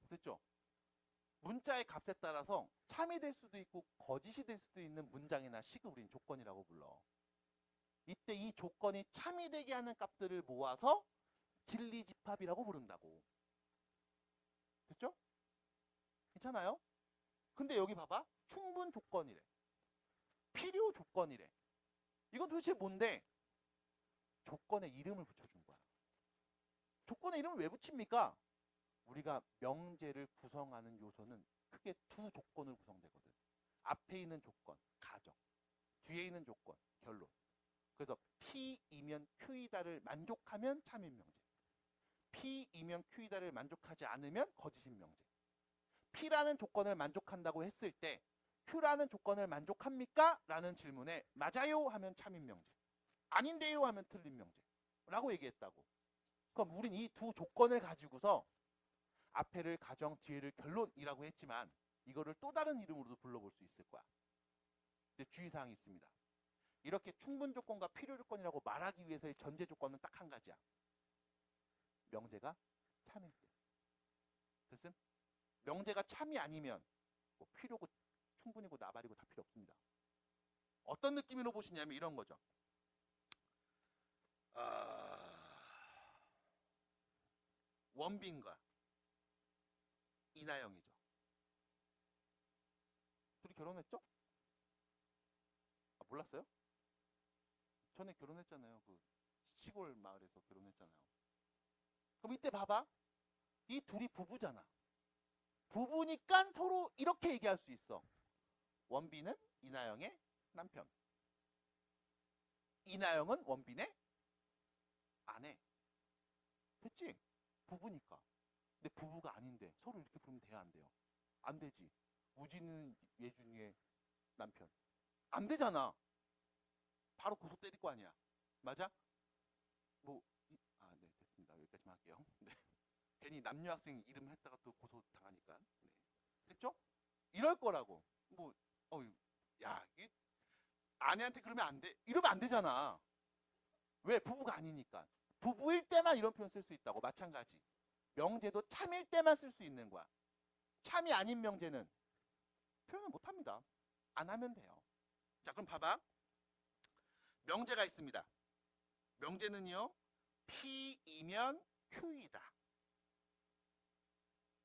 됐죠? 문자의 값에 따라서 참이 될 수도 있고 거짓이 될 수도 있는 문장이나 식을 우린 조건이라고 불러. 이때 이 조건이 참이 되게 하는 값들을 모아서 진리집합이라고 부른다고. 됐죠? 괜찮아요? 근데 여기 봐봐. 충분 조건이래. 필요 조건이래. 이건 도대체 뭔데? 조건에 이름을 붙여준 거야. 조건에 이름을 왜 붙입니까? 우리가 명제를 구성하는 요소는 크게 두 조건을 구성되거든. 앞에 있는 조건, 가정. 뒤에 있는 조건, 결론. 그래서 P이면 Q이다를 만족하면 참인 명제. P이면 Q이다를 만족하지 않으면 거짓인 명제. P라는 조건을 만족한다고 했을 때 Q라는 조건을 만족합니까? 라는 질문에 맞아요 하면 참인 명제. 아닌데요 하면 틀린 명제. 라고 얘기했다고. 그럼 우린 이 두 조건을 가지고서 앞에를 가정, 뒤에를 결론이라고 했지만 이거를 또 다른 이름으로도 불러볼 수 있을 거야. 근데 주의사항이 있습니다. 이렇게 충분 조건과 필요 조건이라고 말하기 위해서의 전제 조건은 딱 한 가지야. 명제가 참일 때. 됐음? 명제가 참이 아니면 뭐 필요고 충분이고 나발이고 다 필요 없습니다. 어떤 느낌으로 보시냐면 이런 거죠. 원빈과 이나영이죠. 둘이 결혼했죠? 아, 몰랐어요? 전에 결혼했잖아요. 그 시골 마을에서 결혼했잖아요. 그럼 이때 봐봐. 이 둘이 부부잖아. 부부니까 서로 이렇게 얘기할 수 있어. 원빈은 이나영의 남편. 이나영은 원빈의 아내. 됐지? 부부니까. 근데 부부가 아닌데 서로 이렇게 부르면 돼야 안 돼요? 안 되지. 우진은 예준이의 남편. 안 되잖아. 바로 고소 때릴 거 아니야. 맞아? 뭐, 네, 됐습니다. 여기까지만 할게요. 네. 괜히 남녀 학생 이름 했다가 또 고소 당하니까. 네. 됐죠? 이럴 거라고. 뭐, 야, 이 아내한테 그러면 안 돼. 이러면 안 되잖아. 왜? 부부가 아니니까. 부부일 때만 이런 표현 쓸 수 있다고. 마찬가지. 명제도 참일 때만 쓸 수 있는 거야. 참이 아닌 명제는 표현을 못 합니다. 안 하면 돼요. 자, 그럼 봐봐. 명제가 있습니다. 명제는요, P이면 Q이다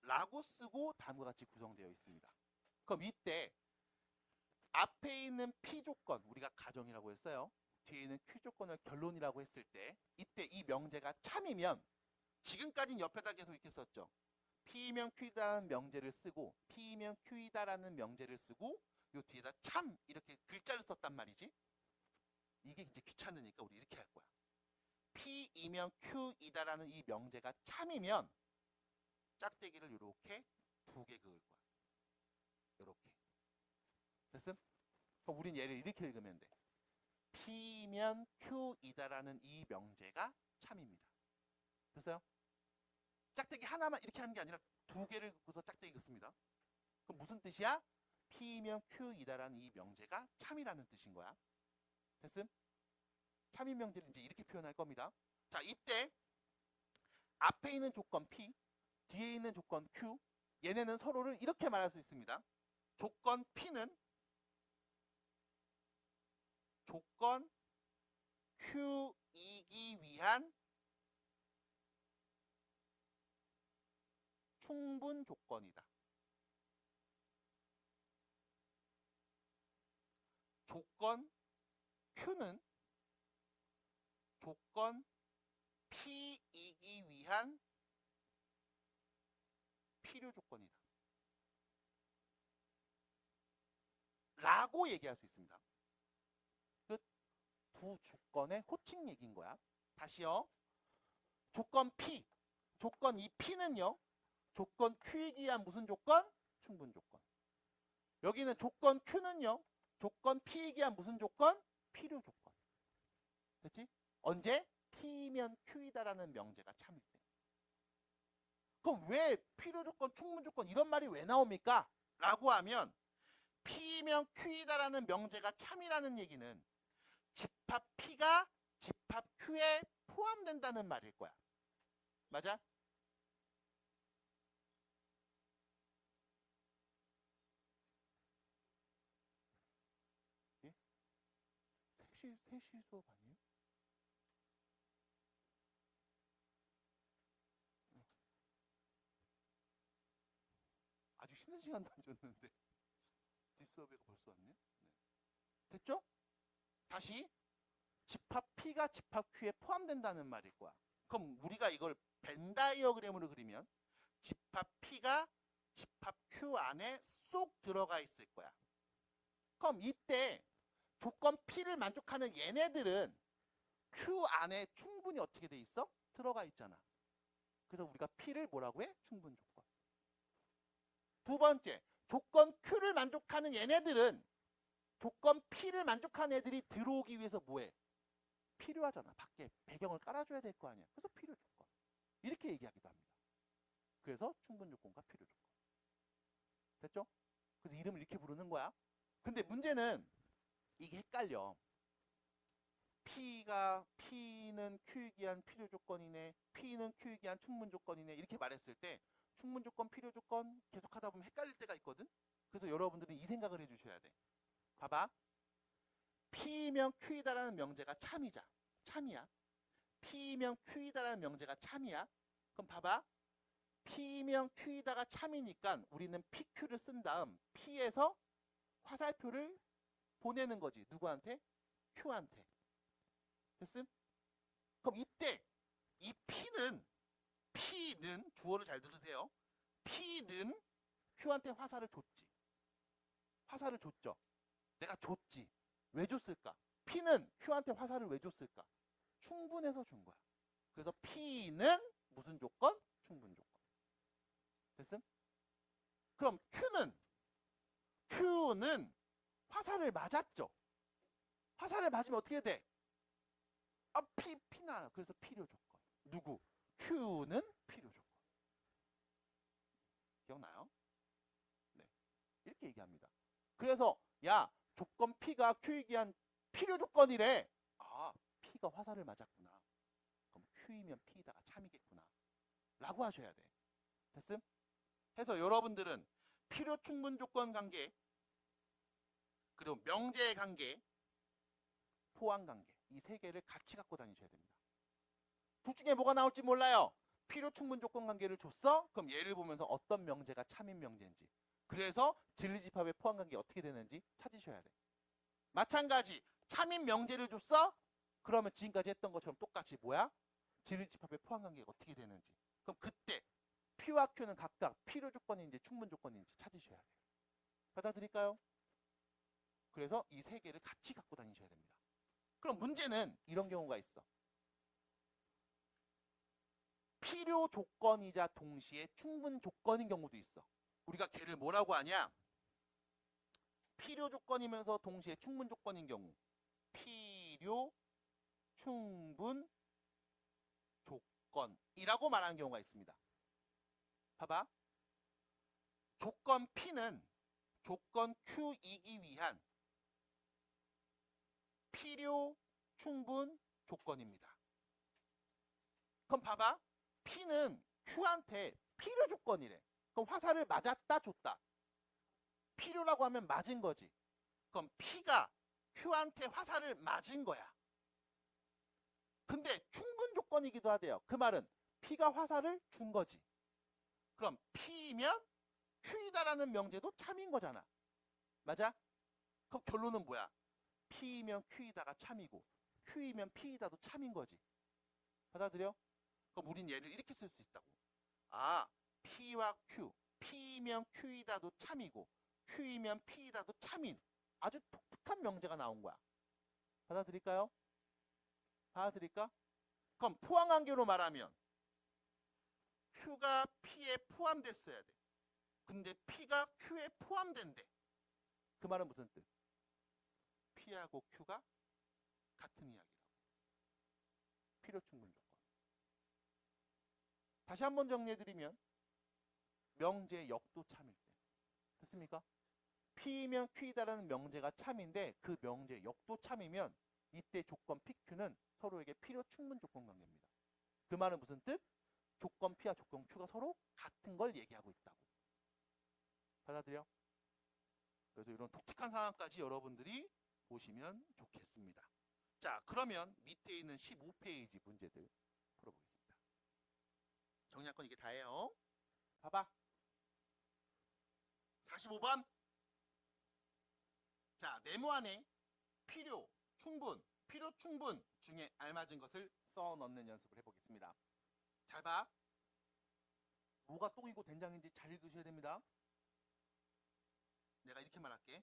라고 쓰고 다음과 같이 구성되어 있습니다. 그럼 이때 앞에 있는 P 조건, 우리가 가정이라고 했어요. 뒤에 있는 Q 조건을 결론이라고 했을 때 이때 이 명제가 참이면 지금까지는 옆에다 계속 이렇게 썼죠. P이면 Q이다라는 명제를 쓰고 P이면 Q이다라는 명제를 쓰고 요 뒤에다 참 이렇게 글자를 썼단 말이지. 이게 이제 귀찮으니까 우리 이렇게 할 거야. P이면 Q이다라는 이 명제가 참이면 짝대기를 이렇게 두 개 그을 거야. 이렇게. 됐음? 그럼 우린 얘를 이렇게 읽으면 돼. P면 Q이다라는 이 명제가 참입니다. 됐어요? 짝대기 하나만 이렇게 하는 게 아니라 두 개를 긋고서 짝대기 긋습니다. 그럼 무슨 뜻이야? P면 Q이다라는 이 명제가 참이라는 뜻인 거야. 됐음? 참인 명제를 이제 이렇게 표현할 겁니다. 자, 이때 앞에 있는 조건 P, 뒤에 있는 조건 Q, 얘네는 서로를 이렇게 말할 수 있습니다. 조건 P는 조건 Q이기 위한 충분 조건이다. 조건 Q는 조건 P이기 위한 필요 조건이다. 라고 얘기할 수 있습니다. 그 두 조건의 호칭 얘기인 거야. 다시요. 조건 P. 조건 이 P는요. 조건 Q이기 위한 무슨 조건? 충분 조건. 여기는 조건 Q는요. 조건 P이기 위한 무슨 조건? 필요 조건. 됐지? 언제? P면 Q이다라는 명제가 참일 때. 그럼 왜 필요 조건, 충분 조건 이런 말이 왜 나옵니까? 라고 하면 P면 Q이다라는 명제가 참이라는 얘기는 집합 P가 집합 Q에 포함된다는 말일 거야. 맞아? 예? 3시 수업 아니에요? 아직 쉬는 시간도 안 줬는데 뒷수업에가 벌써 왔네? 네. 됐죠? 다시 집합 P가 집합 Q에 포함된다는 말일 거야. 그럼 우리가 이걸 벤 다이어그램으로 그리면 집합 P가 집합 Q 안에 쏙 들어가 있을 거야. 그럼 이때 조건 P를 만족하는 얘네들은 Q 안에 충분히 어떻게 돼 있어? 들어가 있잖아. 그래서 우리가 P를 뭐라고 해? 충분 조건. 두 번째, 조건 Q를 만족하는 얘네들은 조건 P를 만족하는 애들이 들어오기 위해서 뭐해? 필요하잖아. 밖에 배경을 깔아줘야 될 거 아니야. 그래서 필요 조건. 이렇게 얘기하기도 합니다. 그래서 충분 조건과 필요 조건. 됐죠? 그래서 이름을 이렇게 부르는 거야. 근데 문제는 이게 헷갈려. P는 Q에 기한 필요 조건이네, P는 Q에 기한 충분 조건이네, 이렇게 말했을 때 충분 조건, 필요 조건 계속 하다 보면 헷갈릴 때가 있거든. 그래서 여러분들은 이 생각을 해주셔야 돼. 봐봐. P면 Q이다라는 명제가 참이자. 참이야. P면 Q이다라는 명제가 참이야. 그럼 봐봐. P면 Q이다가 참이니까 우리는 PQ를 쓴 다음 P에서 화살표를 보내는 거지. 누구한테? Q한테. 됐음? 그럼 이때 이 P는 주어를 잘 들으세요. P는 Q한테 화살을 줬지. 화살을 줬죠. 내가 줬지. 왜 줬을까? P는 Q한테 화살을 왜 줬을까? 충분해서 준 거야. 그래서 P는 무슨 조건? 충분 조건. 됐음? 그럼 Q는 화살을 맞았죠. 화살을 맞으면 어떻게 돼? P나. 그래서 필요 조건. 누구? Q는 필요 조건. 기억나요? 네. 이렇게 얘기합니다. 그래서 야, 조건 P가 Q에 기한 필요 조건이래. 아, P가 화살을 맞았구나. 그럼 Q이면 P다가 참이겠구나. 라고 하셔야 돼. 됐음? 해서 여러분들은 필요 충분 조건 관계, 그리고 명제의 관계, 포항 관계, 이 세 개를 같이 갖고 다니셔야 됩니다. 둘 중에 뭐가 나올지 몰라요. 필요 충분 조건 관계를 줬어? 그럼 얘를 보면서 어떤 명제가 참인 명제인지, 그래서 진리집합의 포항 관계 어떻게 되는지 찾으셔야 돼. 마찬가지 참인 명제를 줬어? 그러면 지금까지 했던 것처럼 똑같이 뭐야? 진리집합의 포항 관계가 어떻게 되는지. 그럼 그때 P와 Q는 각각 필요 조건인지 충분 조건인지 찾으셔야 돼요. 받아들일까요? 그래서 이 세 개를 같이 갖고 다니셔야 됩니다. 그럼 문제는 이런 경우가 있어. 필요 조건이자 동시에 충분 조건인 경우도 있어. 우리가 걔를 뭐라고 하냐? 필요 조건이면서 동시에 충분 조건인 경우. 필요, 충분, 조건이라고 말하는 경우가 있습니다. 봐봐. 조건 P는 조건 Q이기 위한 필요, 충분, 조건입니다. 그럼 봐봐. P는 Q한테 필요 조건이래. 그럼 화살을 맞았다, 줬다. 필요라고 하면 맞은 거지. 그럼 P가 Q한테 화살을 맞은 거야. 근데 충분 조건이기도 하대요. 그 말은 P가 화살을 준 거지. 그럼 P면 Q이다라는 명제도 참인 거잖아. 맞아? 그럼 결론은 뭐야? P면 Q이다가 참이고 Q이면 P이다도 참인 거지. 받아들여? 그럼 우린 얘를 이렇게 쓸 수 있다고. 아, P와 Q, P면 Q이다도 참이고 Q이면 P이다도 참인 아주 독특한 명제가 나온 거야. 받아들일까요? 받아들일까? 그럼 포항관계로 말하면 Q가 P에 포함됐어야 돼. 근데 P가 Q에 포함된대. 그 말은 무슨 뜻? P하고 Q가 같은 이야기라고. 필요 충분 조건. 다시 한번 정리해드리면 명제의 역도 참일 때. 됐습니까? P면 Q이다라는 명제가 참인데 그 명제의 역도 참이면 이때 조건 PQ는 서로에게 필요 충분 조건 관계입니다. 그 말은 무슨 뜻? 조건 P와 조건 Q가 서로 같은 걸 얘기하고 있다고. 받아들여? 그래서 이런 독특한 상황까지 여러분들이 보시면 좋겠습니다. 자, 그러면 밑에 있는 15페이지 문제들 풀어보겠습니다. 정리할 건 이게 다예요. 봐봐. 45번. 자, 네모안에 필요, 충분, 필요, 충분 중에 알맞은 것을 써 넣는 연습을 해보겠습니다. 잘 봐. 뭐가 똥이고 된장인지 잘 읽으셔야 됩니다. 내가 이렇게 말할게.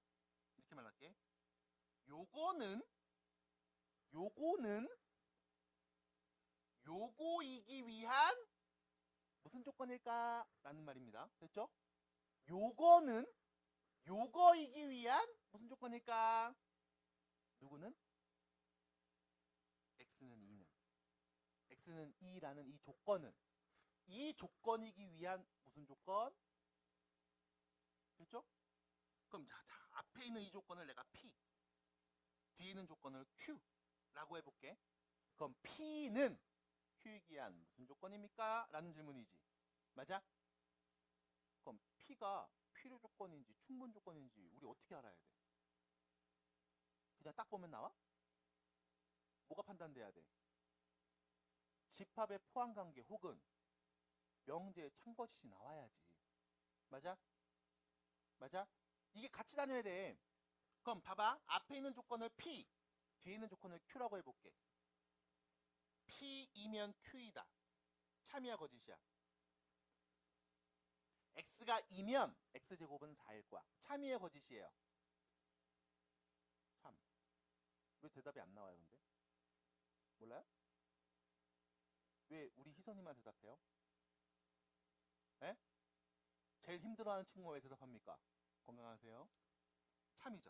이렇게 말할게. 요거는 요거이기 위한 무슨 조건일까? 라는 말입니다. 됐죠? 요거는 요거이기 위한 무슨 조건일까? 누구는? X는 2는. X는 2라는 이 조건은 이 조건이기 위한 무슨 조건? 됐죠? 그럼 자, 앞에 있는 이 조건을 내가 P, 뒤에 있는 조건을 Q라고 해볼게. 그럼 P는 Q이기 위한 무슨 조건입니까? 라는 질문이지. 맞아? 그럼 P가 필요 조건인지 충분 조건인지 우리 어떻게 알아야 돼? 그냥 딱 보면 나와? 뭐가 판단돼야 돼? 집합의 포함관계 혹은 명제의 참거짓이 나와야지. 맞아? 맞아? 이게 같이 다녀야 돼. 그럼 봐봐. 앞에 있는 조건을 P, 뒤에 있는 조건을 Q라고 해볼게. P이면 Q이다. 참이야 거짓이야? X가 2면 X제곱은 4일 거야. 참이에요 거짓이에요? 참. 왜 대답이 안 나와요 근데? 몰라요? 왜 우리 희선이만 대답해요? 에? 제일 힘들어하는 친구가 왜 대답합니까? 건강하세요? 참이죠.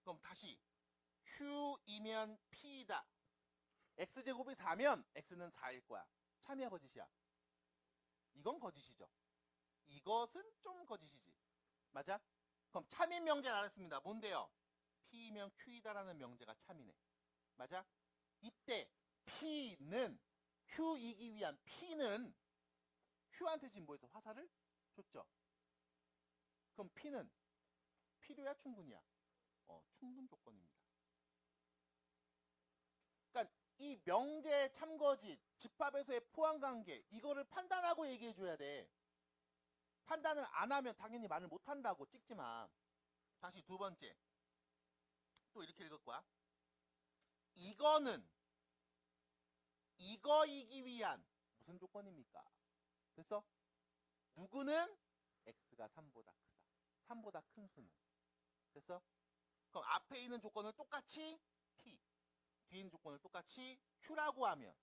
그럼 다시 Q이면 P이다. X제곱이 4면 X는 4일 거야. 참이야 거짓이야? 이건 거짓이죠. 이것은 좀 거짓이지. 맞아? 그럼 참인 명제를 알았습니다. 뭔데요? P면 Q이다라는 명제가 참이네. 맞아? 이때 P는 Q이기 위한 P는 Q한테 지금 뭐해서 화살을 줬죠. 그럼 P는 필요야 충분이야? 충분 조건입니다. 그러니까 이 명제 참거짓 집합에서의 포함관계 이거를 판단하고 얘기해줘야 돼. 판단을 안 하면 당연히 말을 못한다고 찍지마. 다시 두 번째 또 이렇게 읽을 거야. 이거는 이거이기 위한 무슨 조건입니까? 됐어? 누구는 X가 3보다 크다. 3보다 큰 수는. 됐어? 그럼 앞에 있는 조건을 똑같이 P, 뒤에 있는 조건을 똑같이 Q라고 하면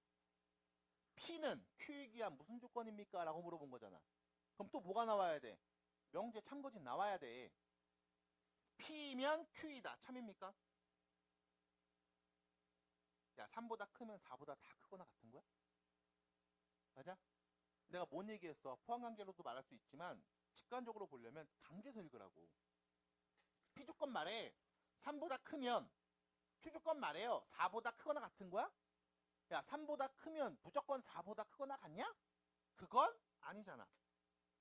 P는 Q이기 위한 무슨 조건입니까? 라고 물어본 거잖아. 그럼 또 뭐가 나와야 돼? 명제 참거짓 나와야 돼. P면 Q이다. 참입니까? 야, 3보다 크면 4보다 다 크거나 같은 거야? 맞아? 내가 뭔 얘기했어? 포함관계로도 말할 수 있지만 직관적으로 보려면 강조해서 읽으라고. P조건 말해. 3보다 크면 Q조건 말해요. 4보다 크거나 같은 거야? 야, 3보다 크면 무조건 4보다 크거나 같냐? 그건 아니잖아.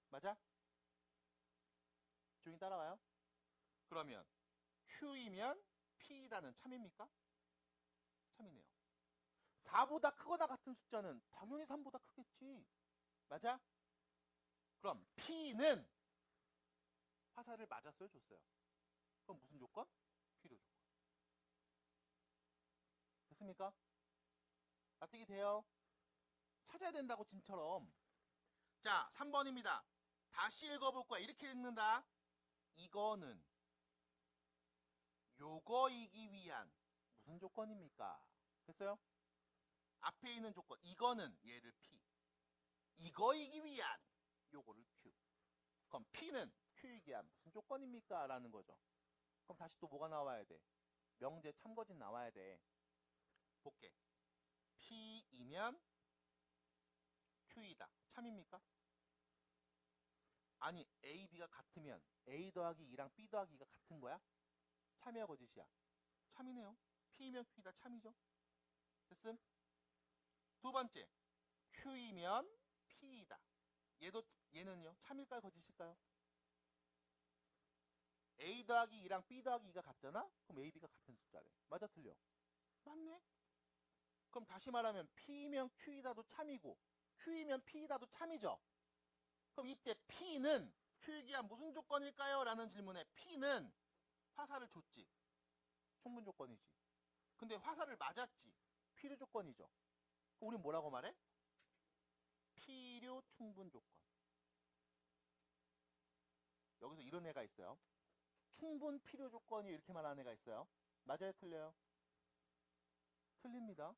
맞아? 조용히 따라와요. 그러면 Q이면 P이다는 참입니까? 참이네요. 4보다 크거나 같은 숫자는 당연히 3보다 크겠지. 맞아? 그럼 P는 화살을 맞았어요? 줬어요? 그럼 무슨 조건? 필요 조건. 됐습니까? 납득이 돼요? 찾아야 된다고 짐처럼. 자, 3번입니다. 다시 읽어볼 거야. 이렇게 읽는다. 이거는 요거이기 위한 무슨 조건입니까? 됐어요? 앞에 있는 조건 이거는 얘를 P, 이거이기 위한 요거를 Q. 그럼 P는 Q이기 위한 무슨 조건입니까? 라는 거죠. 그럼 다시 또 뭐가 나와야 돼? 명제 참거짓 나와야 돼. 볼게. P이면 Q이다. 참입니까? 아니 A, B가 같으면 A 더하기 2랑 B 더하기 2가 같은 거야? 참이야 거짓이야? 참이네요. P이면 Q이다. 참이죠. 됐음? 두 번째 Q이면 P이다. 얘는요? 참일까요? 거짓일까요? A 더하기 2랑 B 더하기 2가 같잖아? 그럼 A, B가 같은 숫자래. 맞아 틀려? 맞네? 그럼 다시 말하면 P이면 Q이다도 참이고 Q이면 P이다도 참이죠? 그럼 이때 P는 Q이기 위한 무슨 조건일까요? 라는 질문에 P는 화살을 줬지. 충분 조건이지. 근데 화살을 맞았지. 필요 조건이죠. 그럼 우린 뭐라고 말해? 필요 충분 조건. 여기서 이런 애가 있어요. 충분 필요 조건이 이렇게 말하는 애가 있어요. 맞아요? 틀려요? 틀립니다.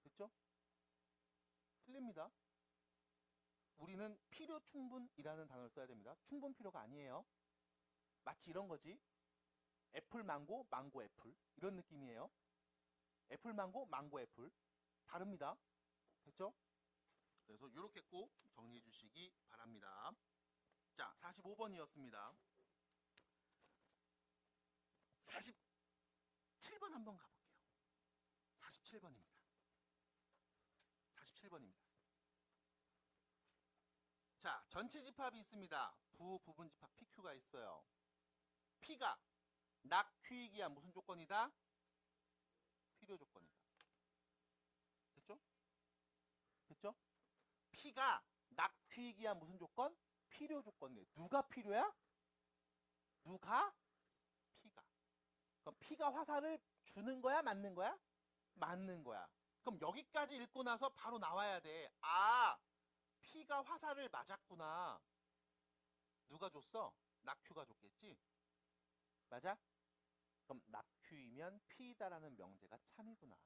됐죠? 틀립니다. 우리는 필요 충분이라는 단어를 써야 됩니다. 충분 필요가 아니에요. 마치 이런 거지. 애플 망고, 망고 애플 이런 느낌이에요. 애플 망고, 망고 애플 다릅니다. 됐죠? 그래서 이렇게 꼭 정리해 주시기 바랍니다. 자, 45번이었습니다. 47번 한번 가볼게요. 47번입니다. 47번입니다. 자, 전체 집합이 있습니다. 부분 집합 PQ가 있어요. P가 낙 Q이기야 무슨 조건이다? 필요 조건이다. 됐죠? 됐죠? P가 낙 Q이기야 무슨 조건? 필요 조건이에요. 누가 필요야? 누가? P가. 그럼 P가 화살을 주는 거야? 맞는 거야? 맞는 거야. 그럼 여기까지 읽고 나서 바로 나와야 돼. 아, P가 화살을 맞았구나. 누가 줬어? 낙Q가 줬겠지? 맞아? 그럼 낙Q이면 P다라는 명제가 참이구나.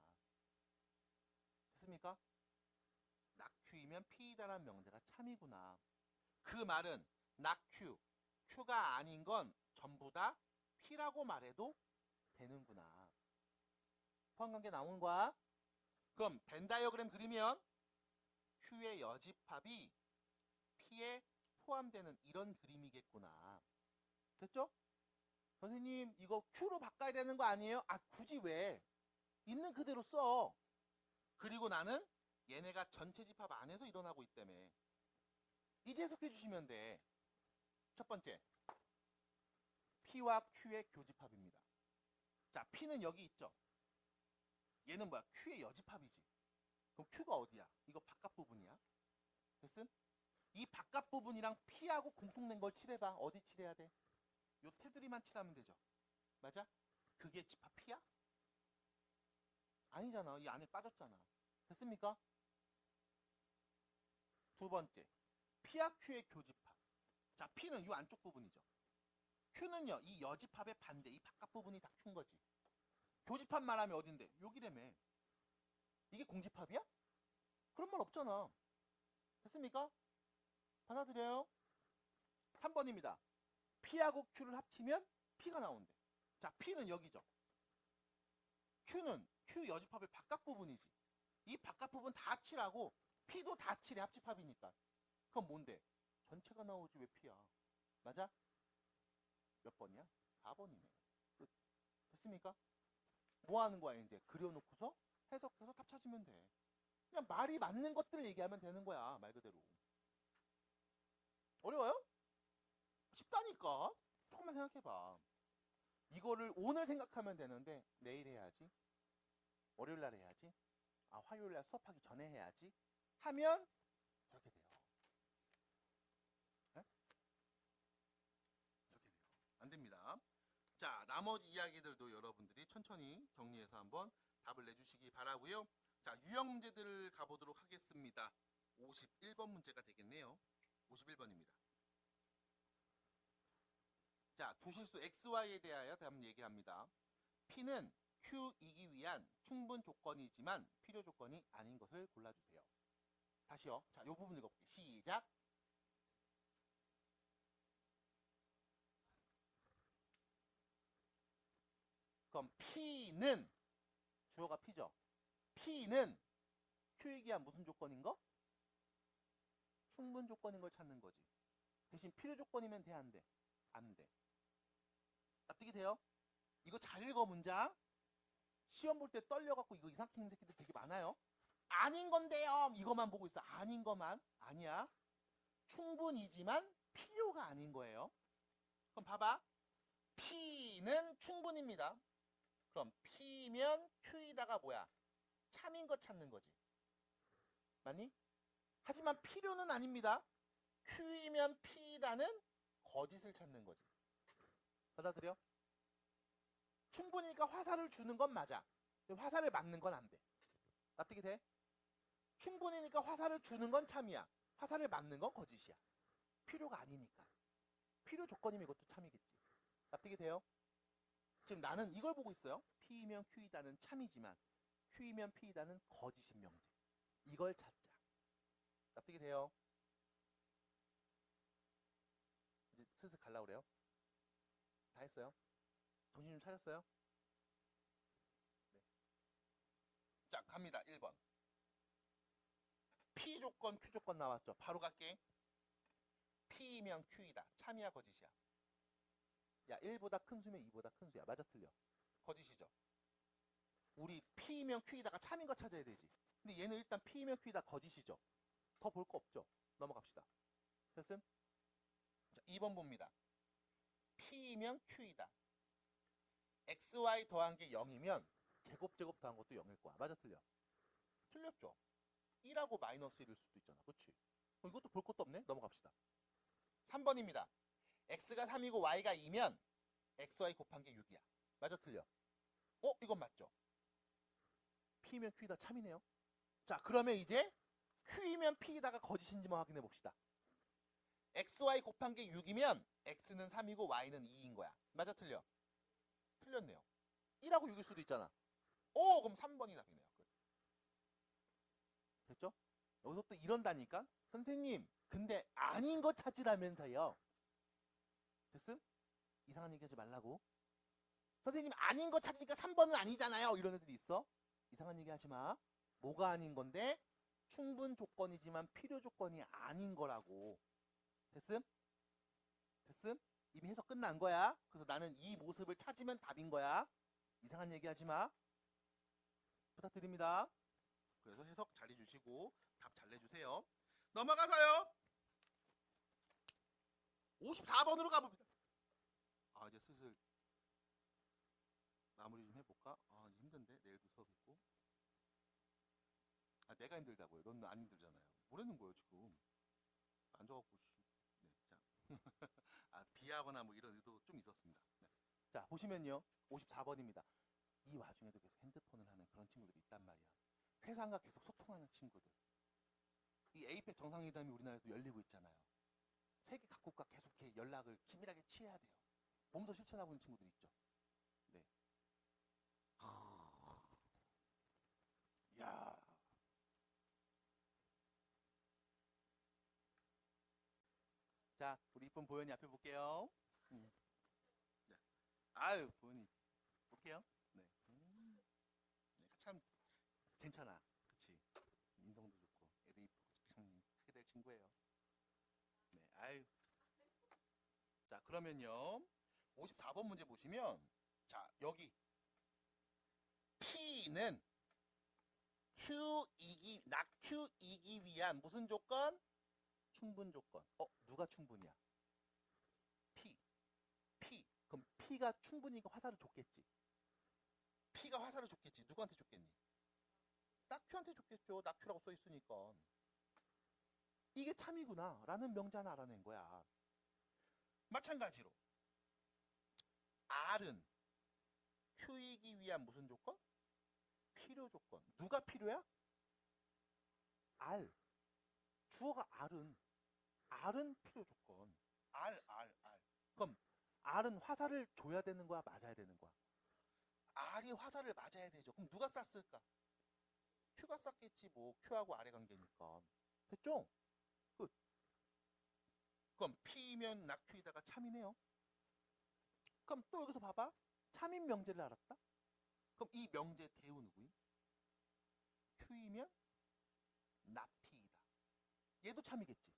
됐습니까? 낙Q이면 P다라는 명제가 참이구나. 그 말은 낙Q, Q가 아닌 건 전부 다 P라고 말해도 되는구나. 포함관계 나오는 거야. 그럼 벤 다이어그램 그리면 Q의 여집합이 P에 포함되는 이런 그림이겠구나. 됐죠? 선생님 이거 Q로 바꿔야 되는 거 아니에요? 아 굳이 왜? 있는 그대로 써. 그리고 나는 얘네가 전체 집합 안에서 일어나고 있다며. 이제 해석해 주시면 돼. 첫 번째, P와 Q의 교집합입니다. 자, P는 여기 있죠. 얘는 뭐야? Q의 여집합이지. 그럼 Q가 어디야? 이거 바깥 부분이야. 됐음? 이 바깥 부분이랑 P하고 공통된 걸 칠해봐. 어디 칠해야 돼? 요 테두리만 칠하면 되죠. 맞아? 그게 집합 P야? 아니잖아. 이 안에 빠졌잖아. 됐습니까? 두 번째, P와 Q의 교집합. 자, P는 이 안쪽 부분이죠. Q는요, 이 여집합의 반대, 이 바깥 부분이 다 Q인 거지. 교집합 말하면 어딘데? 여기라며. 이게 공집합이야? 그런 말 없잖아. 됐습니까? 받아들여요? 3번입니다. P하고 Q를 합치면 P가 나온대. 자, P는 여기죠. Q는 Q 여집합의 바깥 부분이지. 이 바깥 부분 다 칠하고 P도 다 칠해. 합집합이니까. 그럼 뭔데? 전체가 나오지 왜 P야? 맞아? 몇 번이야? 4번이네. 끝. 됐습니까? 뭐 하는 거야 이제? 그려놓고서 해석해서 답 찾으면 돼. 그냥 말이 맞는 것들을 얘기하면 되는 거야. 말 그대로. 어려워요? 쉽다니까. 조금만 생각해봐. 이거를 오늘 생각하면 되는데 내일 해야지. 월요일 날 해야지. 아, 화요일 날 수업하기 전에 해야지. 하면 저렇게 돼요. 네? 저렇게 돼요. 안 됩니다. 자, 나머지 이야기들도 여러분들이 천천히 정리해서 한번 답을 내주시기 바라고요. 자, 유형 문제들을 가보도록 하겠습니다. 51번 문제가 되겠네요. 51번입니다. 자, 두 실수 XY에 대하여 한번 얘기합니다. P는 Q이기 위한 충분 조건이지만 필요 조건이 아닌 것을 골라주세요. 다시요. 자, 이 부분 읽어볼게요. 시작. 그럼 P는 주어가 P죠. P는 Q이기 위한 무슨 조건인 거? 충분 조건인 걸 찾는 거지. 대신 필요 조건이면 돼, 안 돼? 안 돼. 납득이 돼요? 이거 잘 읽어 문장. 시험 볼 때 떨려갖고 이거 이상하게 있는 새끼들 되게 많아요. 아닌 건데요. 이것만 보고 있어. 아닌 것만. 아니야. 충분이지만 필요가 아닌 거예요. 그럼 봐봐. P는 충분입니다. 그럼 P면 Q이다가 뭐야? 참인 거 찾는 거지. 맞니? 하지만 필요는 아닙니다. Q이면 P다는 거짓을 찾는 거지. 받아들여? 충분히니까 화살을 주는 건 맞아. 화살을 맞는 건 안 돼. 납득이 돼? 충분히니까 화살을 주는 건 참이야. 화살을 맞는 건 거짓이야. 필요가 아니니까. 필요 조건이면 이것도 참이겠지. 납득이 돼요? 지금 나는 이걸 보고 있어요. P이면 Q이다는 참이지만 Q이면 P이다는 거짓인 명제. 이걸 찾자. 납득이 돼요? 이제 슬슬 갈라 그래요. 다 했어요? 정신 좀 차렸어요? 네. 자, 갑니다. 1번. P 조건, Q 조건 나왔죠. 바로 갈게. P이면 Q이다. 참이야, 거짓이야? 야, 1보다 큰 수면 2보다 큰 수야. 맞아, 틀려? 거짓이죠. 우리 P이면 Q이다가 참인 거 찾아야 되지. 근데 얘는 일단 P이면 Q이다 거짓이죠. 더 볼 거 없죠. 넘어갑시다. 됐음? 자, 2번 봅니다. P이면 Q이다. XY 더한 게 0이면 제곱 더한 것도 0일 거야. 맞아, 틀려? 틀렸죠. 1하고 마이너스 1일 수도 있잖아. 그치? 이것도 볼 것도 없네. 넘어갑시다. 3번입니다. X가 3이고 Y가 2면 XY 곱한 게 6이야. 맞아, 틀려? 이건 맞죠? P면 Q이다 참이네요. 자, 그러면 이제 Q이면 P이다가 거짓인지만 확인해 봅시다. XY 곱한 게 6이면 X는 3이고 Y는 2인 거야. 맞아, 틀려? 틀렸네요. 1하고 6일 수도 있잖아. 그럼 3번이 답이네요. 됐죠? 여기서 또 이런다니까? 선생님, 근데 아닌 거 찾으라면서요. 됐음? 이상한 얘기 하지 말라고. 선생님, 아닌 거 찾으니까 3번은 아니잖아요. 이런 애들이 있어. 이상한 얘기 하지 마. 뭐가 아닌 건데? 충분 조건이지만 필요 조건이 아닌 거라고. 됐음? 됐음? 이미 해석 끝난 거야. 그래서 나는 이 모습을 찾으면 답인 거야. 이상한 얘기 하지 마. 부탁드립니다. 그래서 해석 잘 해주시고 답 잘 내주세요. 넘어가서요. 54번으로 가봅니다. 이제 슬슬 마무리 좀 해볼까? 힘든데 내일도 수업 있고. 내가 힘들다고요. 넌 안 힘들잖아요. 뭐라는 거예요 지금? 앉아갖고 네, 자. 비하거나 뭐 이런 의도 좀 있었습니다. 네. 자, 보시면요. 54번입니다. 이 와중에도 계속 핸드폰을 하는 그런 친구들이 있단 말이야. 세상과 계속 소통하는 친구들. 이 에이펙 정상회담이 우리나라에도 열리고 있잖아요. 세계 각국과 계속 이렇게 연락을 긴밀하게 취해야 돼요. 몸소 실천하고 있는 친구들 있죠. 네. 야. 자, 우리 이쁜 보현이 앞에 볼게요. 네. 아유, 보현이 볼게요. 네. 네. 참 괜찮아. 그치? 인성도 좋고 애도 이쁘고 참 크게 될 친구예요. 네. 아유. 자, 그러면요. 54번 문제 보시면 자, 여기 P는 낙Q이기 위한 무슨 조건? 충분 조건. 누가 충분이야? P. 그럼 P가 충분히가 화살을 줬겠지. P가 화살을 줬겠지. 누구한테 줬겠니? 낙Q한테 줬겠죠. 낙Q라고 써 있으니까. 이게 참이구나 라는 명제 하나 알아낸 거야. 마찬가지로 R은 Q이기 위한 무슨 조건? 필요 조건. 누가 필요야? R. 주어가 R은 필요 조건. R. 그럼 R은 화살을 줘야 되는 거야? 맞아야 되는 거야? R이 화살을 맞아야 되죠. 그럼 누가 쐈을까? Q가 쐈겠지 뭐. Q하고 R의 관계니까. 됐죠? 끝. 그럼 P면 낙Q이다가 참이네요. 그럼 또 여기서 봐봐. 참인 명제를 알았다? 그럼 이 명제 대우 누구임? Q이면 낙P이다. 얘도 참이겠지.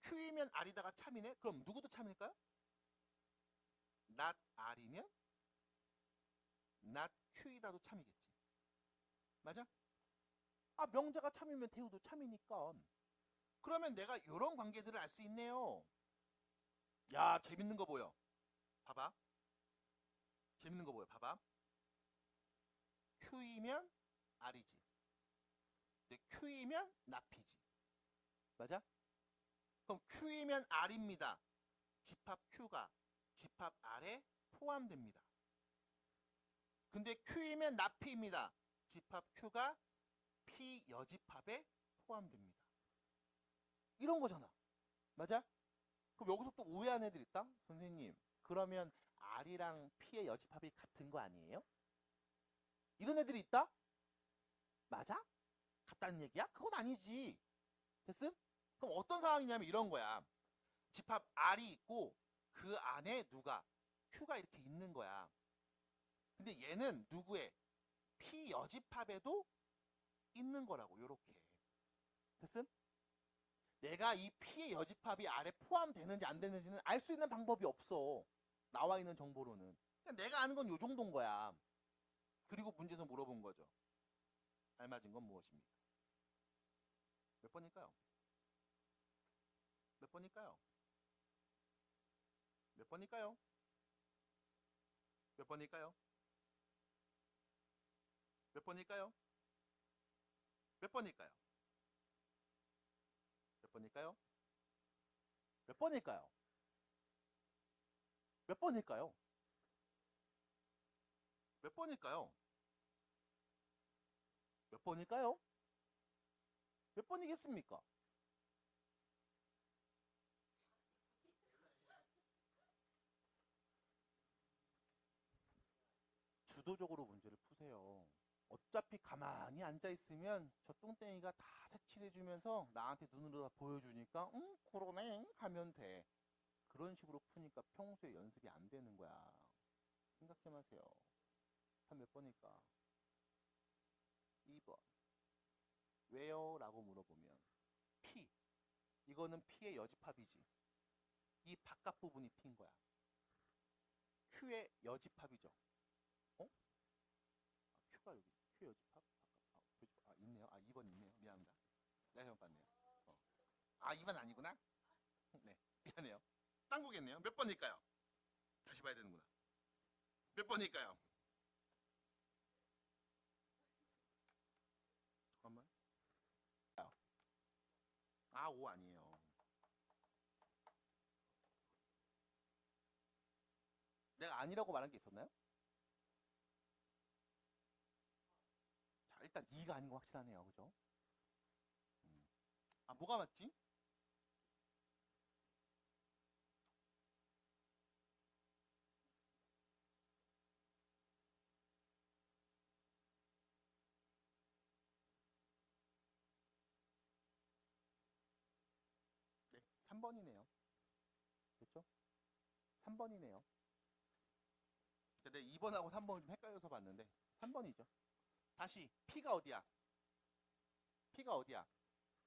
Q이면 R이다가 참이네? 그럼 누구도 참일까요? not R이면 not Q이다도 참이겠지. 맞아? 명제가 참이면 대우도 참이니까. 그러면 내가 이런 관계들을 알 수 있네요. 야, 재밌는 거 보여. 봐봐. 재밌는 거 보여. 봐봐. Q이면 R이지. 근데 Q이면 not P지. 맞아? 그럼 Q이면 R입니다. 집합 Q가 집합 R에 포함됩니다. 근데 Q이면 not P입니다. 집합 Q가 P 여집합에 포함됩니다. 이런 거잖아. 맞아? 그럼 여기서 또 오해하는 애들 있다? 선생님, 그러면 R이랑 P의 여집합이 같은 거 아니에요? 이런 애들이 있다? 맞아? 같다는 얘기야? 그건 아니지. 됐음? 그럼 어떤 상황이냐면 이런 거야. 집합 R이 있고 그 안에 누가? Q가 이렇게 있는 거야. 근데 얘는 누구의? P 여집합에도 있는 거라고. 요렇게. 됐음? 내가 이 P의 여집합이 R에 포함되는지 안 되는지는 알 수 있는 방법이 없어. 나와 있는 정보로는. 그냥 내가 아는 건 요 정도인 거야. 그리고 문제에서 물어본 거죠. 알맞은 건 무엇입니까? 몇 번일까요? 몇 번일까요? 몇 번일까요? 몇 번일까요? 몇 번일까요? 몇 번일까요? 몇 번일까요? 몇 번일까요? 몇 번일까요? 몇 번일까요? 몇 번일까요? 몇 번이겠습니까? 주도적으로 문제를 푸세요. 어차피 가만히 앉아있으면 저 뚱땡이가 다 색칠해주면서 나한테 눈으로 다 보여주니까 그러네 하면 돼. 그런 식으로 푸니까 평소에 연습이 안 되는 거야. 생각 좀 하세요. 한 몇 번일까? 2번. 왜요? 라고 물어보면 P. 이거는 P의 여집합이지. 이 바깥 부분이 P인 거야. Q의 여집합이죠. 어? Q가 여기 Q 여집합? 있네요. 2번 있네요. 미안합니다. 내가 잘못 봤네요. 2번 아니구나? 네, 미안해요. 딴 거겠네요. 몇 번일까요? 다시 봐야 되는구나. 몇 번일까요? 잠깐만. 5 아니에요. 내가 아니라고 말한 게 있었나요? 자, 일단 2가 아닌 거 확실하네요. 그죠? 뭐가 맞지? 네, 3번이네요. 됐죠? 3번이네요. 근데 2번하고 3번을 좀 헷갈려서 봤는데 3번이죠. 다시 P가 어디야? P가 어디야?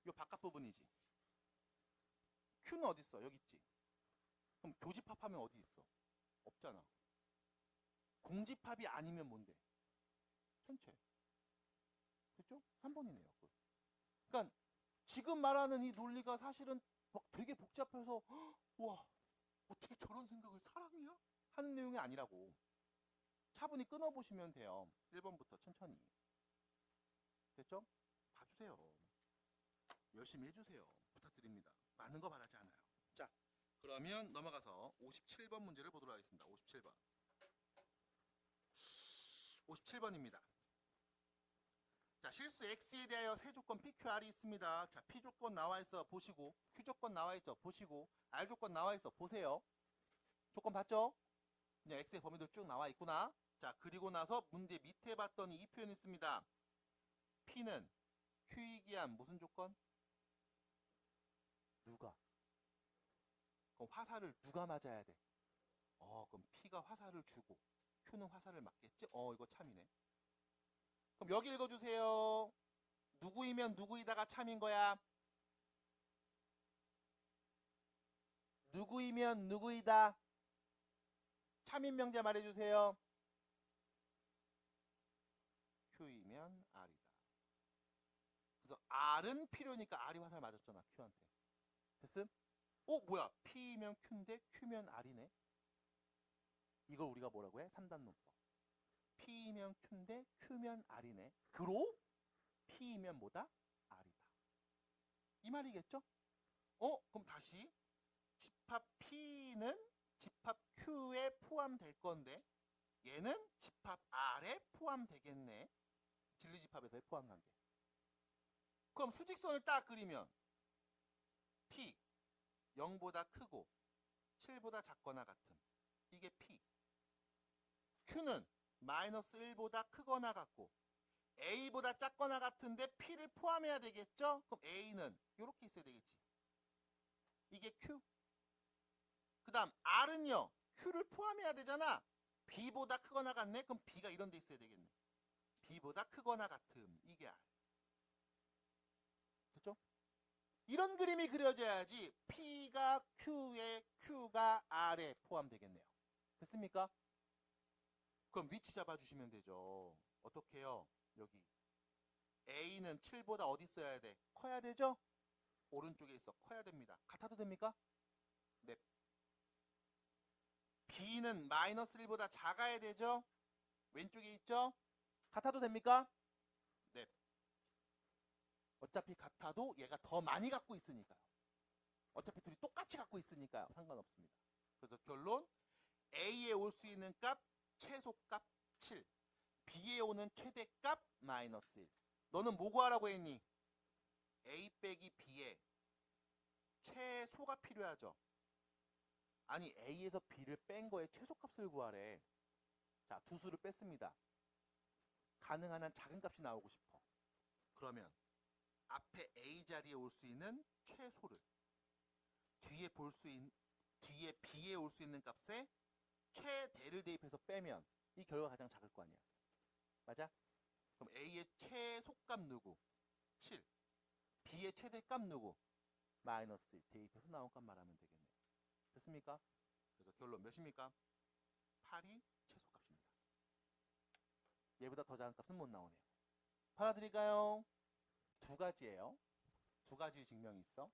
요 바깥 부분이지. Q는 어디 있어? 여기 있지. 그럼 교집합하면 어디 있어? 없잖아. 공집합이 아니면 뭔데? 전체. 됐죠? 3번이네요. 그러니까 지금 말하는 이 논리가 사실은 막 되게 복잡해서 와 어떻게 저런 생각을 사람이야? 하는 내용이 아니라고. 차분히 끊어보시면 돼요. 1번부터 천천히. 됐죠? 봐주세요. 열심히 해주세요. 부탁드립니다. 많은 거 바라지 않아요. 자, 그러면 넘어가서 57번 문제를 보도록 하겠습니다. 57번. 57번입니다. 자, 실수 X에 대하여 세 조건 PQR이 있습니다. 자, P 조건 나와 있어 보시고, Q 조건 나와 있어 보시고, R 조건 나와 있어 보세요. 조건 봤죠? 그냥 X의 범위도 쭉 나와 있구나. 자, 그리고 나서 문제 밑에 봤더니 이 표현 있습니다. P는 Q이기한 무슨 조건? 누가? 그럼 화살을 누가 맞아야 돼? 그럼 P가 화살을 주고 Q는 화살을 맞겠지? 이거 참이네. 그럼 여기 읽어주세요. 누구이면 누구이다가 참인 거야. 누구이면 누구이다. 참인 명제 말해주세요. Q이면 R이다. 그래서 R은 필요니까 R이 화살 맞았잖아. Q한테. 됐음? 뭐야? P면 Q인데 Q면 R이네. 이걸 우리가 뭐라고 해? 3단 논법. P면 Q인데 Q면 R이네. 그로 P면 뭐다? R이다. 이 말이겠죠? 그럼 다시 집합 P는 집합 Q에 포함될 건데 얘는 집합 R에 포함되겠네. 진리집합에서의 포함관계. 그럼 수직선을 딱 그리면 P 0보다 크고 7보다 작거나 같음. 이게 P. Q는 마이너스 1보다 크거나 같고 A보다 작거나 같은데 P를 포함해야 되겠죠? 그럼 A는 이렇게 있어야 되겠지. 이게 Q. 그 다음 R은요. Q를 포함해야 되잖아. B보다 크거나 같네? 그럼 B가 이런 데 있어야 되겠네. B보다 크거나 같음. 이게 R. 됐죠? 이런 그림이 그려져야지 P가 Q에 Q가 R에 포함되겠네요. 됐습니까? 그럼 위치 잡아주시면 되죠. 어떻게 해요? 여기 A는 7보다 어디 있어야 돼? 커야 되죠? 오른쪽에 있어. 커야 됩니다. 같아도 됩니까? 네. B는 마이너스 1보다 작아야 되죠? 왼쪽에 있죠? 같아도 됩니까? 네. 어차피 같아도 얘가 더 많이 갖고 있으니까요. 어차피 둘이 똑같이 갖고 있으니까요. 상관없습니다. 그래서 결론 A에 올 수 있는 값 최소값 7, B에 오는 최대값 마이너스 1. 너는 뭐 구하라고 했니? A 빼기 B에 최소가 필요하죠. 아니 A에서 B를 뺀 거에 최소값을 구하래. 자, 두 수를 뺐습니다. 가능한 한 작은 값이 나오고 싶어. 그러면 앞에 A 자리에 올 수 있는 최소를 뒤에 B에 올 수 있는 값에 최대를 대입해서 빼면 이 결과가 가장 작을 거 아니야. 맞아? 그럼 A의 최소값 누구? 7. B의 최대값 누구? 마이너스 1. 대입해서 나온 값 말하면 되겠네요. 됐습니까? 그래서 결론 몇입니까? 8이 최소값입니다. 얘보다 더 작은 값은 못 나오네요. 받아들일까요? 두 가지예요. 두 가지 증명이 있어.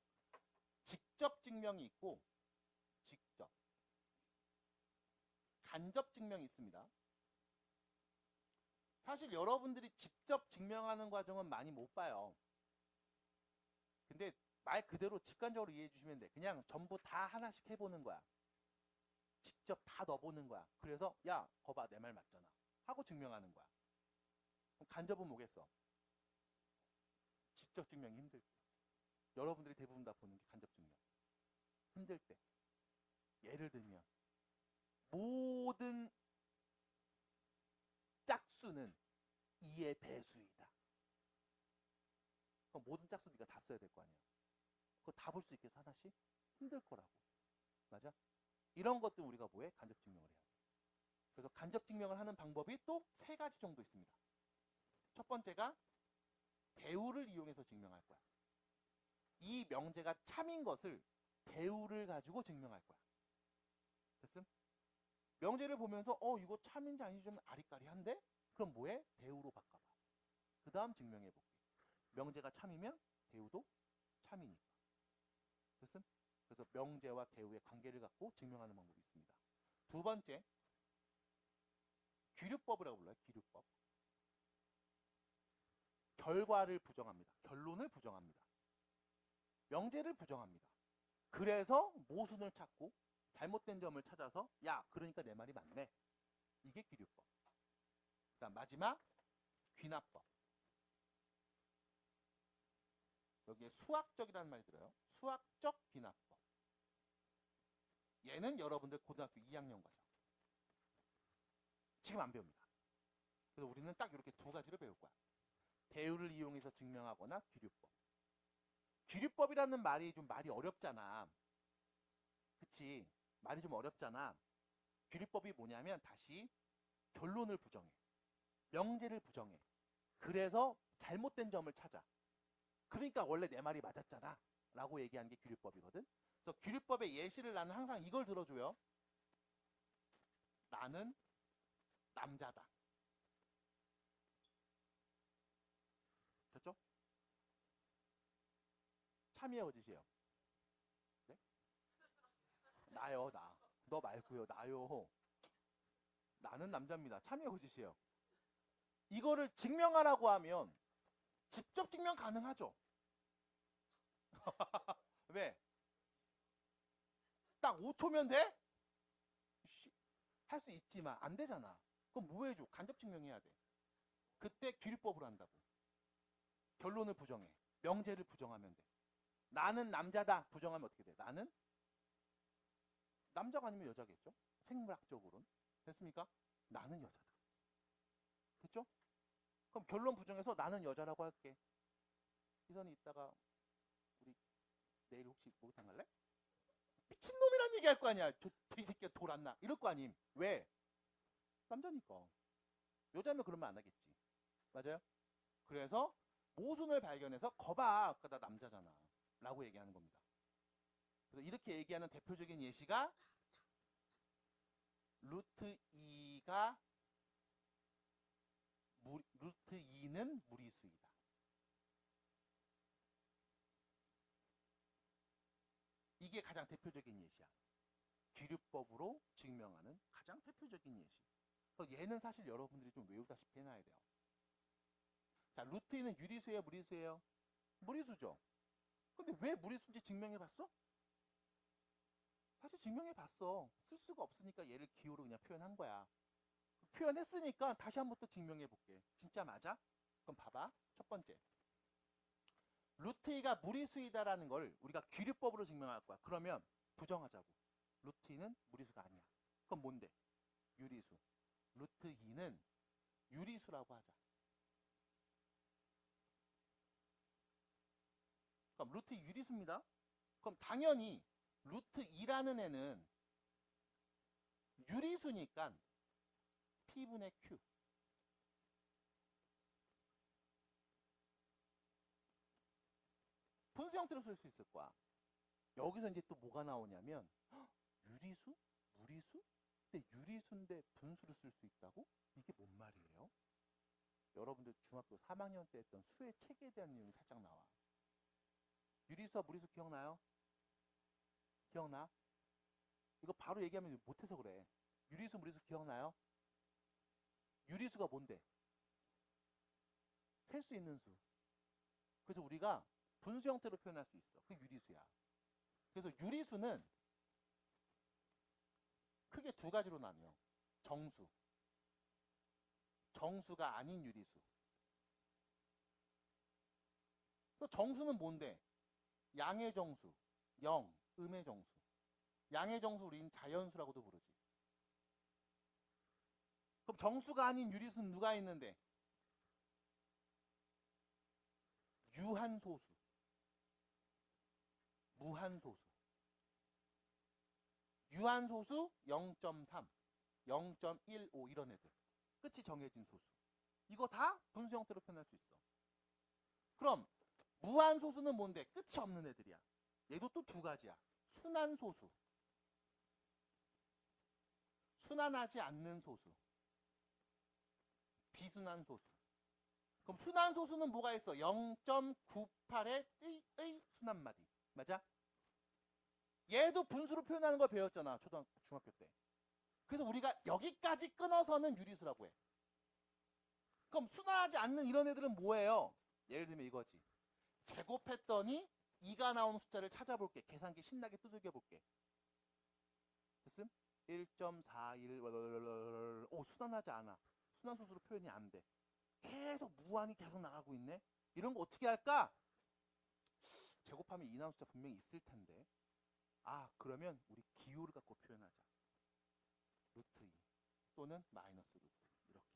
직접 증명이 있고 간접 증명이 있습니다. 사실 여러분들이 직접 증명하는 과정은 많이 못 봐요. 근데 말 그대로 직관적으로 이해해 주시면 돼. 그냥 전부 다 하나씩 해보는 거야. 직접 다 넣어보는 거야. 그래서 야, 거봐 내 말 맞잖아 하고 증명하는 거야. 그럼 간접은 뭐겠어? 직접 증명이 힘들 때. 여러분들이 대부분 다 보는 게 간접 증명. 힘들 때. 예를 들면 모든 짝수는 2의 배수이다. 그럼 모든 짝수 네가 다 써야 될 거 아니야. 그거 다 볼 수 있겠어 하나씩? 힘들 거라고. 맞아? 이런 것들 우리가 뭐해? 간접 증명을 해야 돼. 그래서 간접 증명을 하는 방법이 또 세 가지 정도 있습니다. 첫 번째가 대우를 이용해서 증명할 거야. 이 명제가 참인 것을 대우를 가지고 증명할 거야. 됐음? 명제를 보면서 이거 참인지 아닌지 좀 아리까리한데? 그럼 뭐해? 대우로 바꿔봐. 그 다음 증명해볼게. 명제가 참이면 대우도 참이니까. 됐음? 그래서 명제와 대우의 관계를 갖고 증명하는 방법이 있습니다. 두 번째, 귀류법이라고 불러요. 귀류법. 결과를 부정합니다. 결론을 부정합니다. 명제를 부정합니다. 그래서 모순을 찾고 잘못된 점을 찾아서 야, 그러니까 내 말이 맞네. 이게 귀류법. 그다음 마지막 귀납법. 여기에 수학적이라는 말이 들어요. 수학적 귀납법. 얘는 여러분들 고등학교 2학년 과정. 지금 안 배웁니다. 그래서 우리는 딱 이렇게 두 가지를 배울 거야. 대우를 이용해서 증명하거나 귀류법. 귀류법이라는 말이 좀 말이 어렵잖아. 그치? 말이 좀 어렵잖아. 귀류법이 뭐냐면 다시 결론을 부정해. 명제를 부정해. 그래서 잘못된 점을 찾아. 그러니까 원래 내 말이 맞았잖아 라고 얘기하는 게 귀류법이거든. 그래서 귀류법의 예시를 나는 항상 이걸 들어줘요. 나는 남자다. 됐죠? 참이에요, 거짓이에요? 네? 나요, 나. 너 말고요, 나요. 나는 남자입니다. 참이에요, 거짓이에요? 이거를 증명하라고 하면 직접 증명 가능하죠? 왜? 딱 5초면 돼? 할 수 있지만 안 되잖아. 그럼 뭐 해줘? 간접 증명해야 돼. 그때 귀류법으로 한다고. 결론을 부정해. 명제를 부정하면 돼. 나는 남자다. 부정하면 어떻게 돼? 나는 남자가 아니면 여자겠죠? 생물학적으로는. 됐습니까? 나는 여자다. 됐죠? 그럼 결론 부정해서 나는 여자라고 할게. 희선이 이따가 우리 내일 혹시 목욕탕 갈래? 미친놈이란 얘기 할 거 아니야. 이 새끼가 돌았나? 이럴 거 아님. 왜? 남자니까. 여자면 그러면 안 하겠지. 맞아요? 그래서 모순을 발견해서 거봐. 아까 나 남자잖아. 라고 얘기하는 겁니다. 그래서 이렇게 얘기하는 대표적인 예시가 루트 2는 무리수이다. 이게 가장 대표적인 예시야. 귀류법으로 증명하는 가장 대표적인 예시. 그래서 얘는 사실 여러분들이 좀 외우다시피 해놔야 돼요. 자, 루트 2는 유리수예요, 무리수예요? 무리수죠. 근데 왜 무리수인지 증명해봤어? 사실 증명해봤어. 쓸 수가 없으니까 얘를 기호로 그냥 표현한 거야. 표현했으니까 다시 한번 또 증명해볼게. 진짜 맞아? 그럼 봐봐. 첫 번째. 루트 2가 무리수이다라는 걸 우리가 귀류법으로 증명할 거야. 그러면 부정하자고. 루트 2는 무리수가 아니야. 그럼 뭔데? 유리수. 루트 2는 유리수라고 하자. 그럼 루트 2 유리수입니다. 그럼 당연히 루트 2라는 애는 유리수니까 P분의 Q. 분수 형태로 쓸 수 있을 거야. 여기서 이제 또 뭐가 나오냐면 유리수? 무리수? 근데 유리수인데 분수로 쓸 수 있다고? 이게 뭔 말이에요? 여러분들 중학교 3학년 때 했던 수의 책에 대한 내용이 살짝 나와. 유리수와 무리수 기억나요? 기억나? 이거 바로 얘기하면 못해서 그래. 유리수, 무리수 기억나요? 유리수가 뭔데? 셀 수 있는 수. 그래서 우리가 분수 형태로 표현할 수 있어. 그게 유리수야. 그래서 유리수는 크게 두 가지로 나뉘어. 정수. 정수가 아닌 유리수. 그래서 정수는 뭔데? 양의 정수, 0, 음의 정수. 양의 정수 우리는 자연수라고도 부르지. 그럼 정수가 아닌 유리수는 누가 있는데? 유한소수. 무한소수. 유한소수 0.3, 0.15 이런 애들. 끝이 정해진 소수. 이거 다 분수 형태로 표현할 수 있어. 그럼 무한소수는 뭔데? 끝이 없는 애들이야. 얘도 또 두 가지야. 순환소수. 순환하지 않는 소수. 비순환소수. 그럼 순환소수는 뭐가 있어? 0.98의 의 순환마디. 맞아? 얘도 분수로 표현하는 걸 배웠잖아. 중학교 때. 그래서 우리가 여기까지 끊어서는 유리수라고 해. 그럼 순환하지 않는 이런 애들은 뭐예요? 예를 들면 이거지. 제곱했더니 2가 나오는 숫자를 찾아볼게. 계산기 신나게 두들겨 볼게. 됐음? 1.41 오, 순환하지 않아. 순환소수로 표현이 안 돼. 계속 무한히 계속 나가고 있네. 이런 거 어떻게 할까? 제곱하면 2 나오는 숫자 분명히 있을 텐데. 아, 그러면 우리 기호를 갖고 표현하자. 루트 2 또는 마이너스 루트. 이렇게.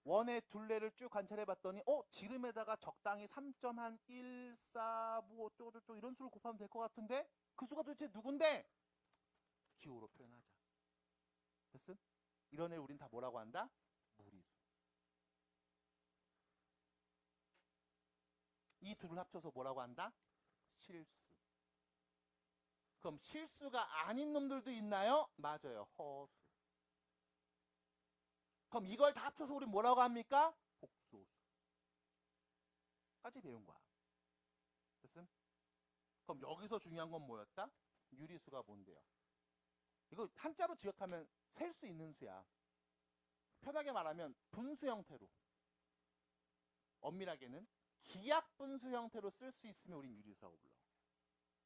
원의 둘레를 쭉 관찰해 봤더니 지름에다가 적당히 3.14 뭐 어쩌고저쩌고 이런 수를 곱하면 될 것 같은데 그 수가 도대체 누군데? 기호로 표현하자. 됐음? 이런 애를 우린 다 뭐라고 한다? 무리수. 이 둘을 합쳐서 뭐라고 한다? 실수. 그럼 실수가 아닌 놈들도 있나요? 맞아요. 허수. 그럼 이걸 다 합쳐서 우리 뭐라고 합니까? 복소수. 까지 배운 거야. 됐음? 그럼 여기서 중요한 건 뭐였다? 유리수가 뭔데요? 이거 한자로 지역하면 셀 수 있는 수야. 편하게 말하면 분수 형태로. 엄밀하게는 기약 분수 형태로 쓸 수 있으면 우린 유리수라고 불러.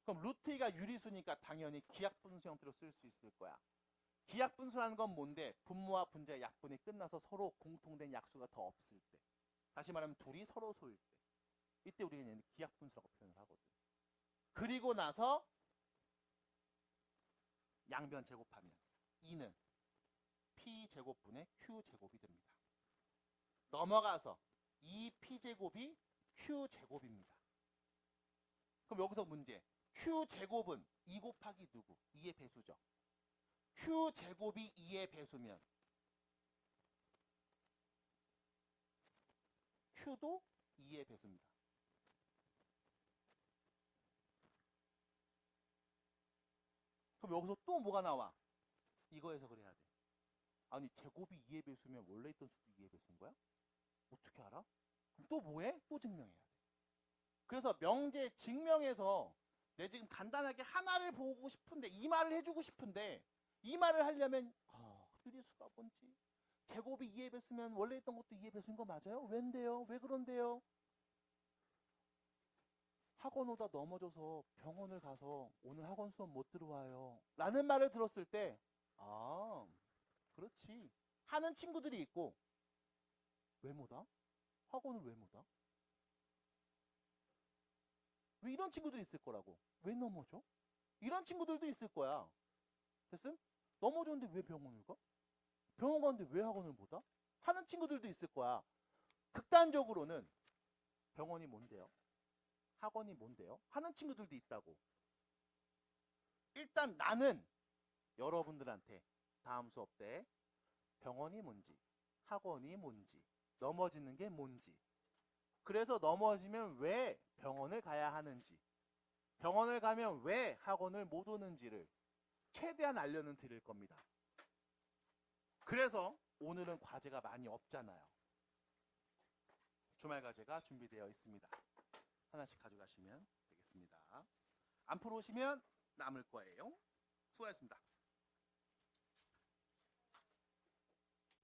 그럼 루트 2가 유리수니까 당연히 기약 분수 형태로 쓸 수 있을 거야. 기약 분수라는 건 뭔데? 분모와 분자의 약분이 끝나서 서로 공통된 약수가 더 없을 때. 다시 말하면 둘이 서로 소일 때. 이때 우리가 얘는 기약 분수라고 표현을 하거든. 그리고 나서 양변 제곱하면 2는 P제곱분의 Q제곱이 됩니다. 넘어가서 2P제곱이 Q제곱입니다. 그럼 여기서 문제. Q제곱은 2 곱하기 누구? 2의 배수죠. Q제곱이 2의 배수면 Q도 2의 배수입니다. 그럼 여기서 또 뭐가 나와? 이거에서 그래야 돼. 아니 제곱이 2의 배수면 원래 있던 수도 2의 배수인 거야? 어떻게 알아? 그럼 또 뭐해? 또 증명해야 돼. 그래서 명제 증명에서 내 지금 간단하게 하나를 보고 싶은데 이 말을 해주고 싶은데 이 말을 하려면 틀릴 수가 뭔지. 제곱이 2의 배수면 원래 있던 것도 2의 배수인 거 맞아요? 왠데요? 왜 그런데요? 학원 오다 넘어져서 병원을 가서 오늘 학원 수업 못 들어와요 라는 말을 들었을 때 그렇지 하는 친구들이 있고 왜 못 와? 학원을 왜 못 와? 왜 이런 친구들이 있을 거라고. 왜 넘어져? 이런 친구들도 있을 거야. 됐음? 넘어졌는데 왜 병원을 가? 병원 가는데 왜 학원을 못 와? 하는 친구들도 있을 거야. 극단적으로는 병원이 뭔데요? 학원이 뭔데요? 하는 친구들도 있다고. 일단 나는 여러분들한테 다음 수업 때 병원이 뭔지, 학원이 뭔지, 넘어지는 게 뭔지, 그래서 넘어지면 왜 병원을 가야 하는지, 병원을 가면 왜 학원을 못 오는지를 최대한 알려는 드릴 겁니다. 그래서 오늘은 과제가 많이 없잖아요. 주말 과제가 준비되어 있습니다. 하나씩 가져가시면 되겠습니다. 안 풀어오시면 남을 거예요. 수고하셨습니다.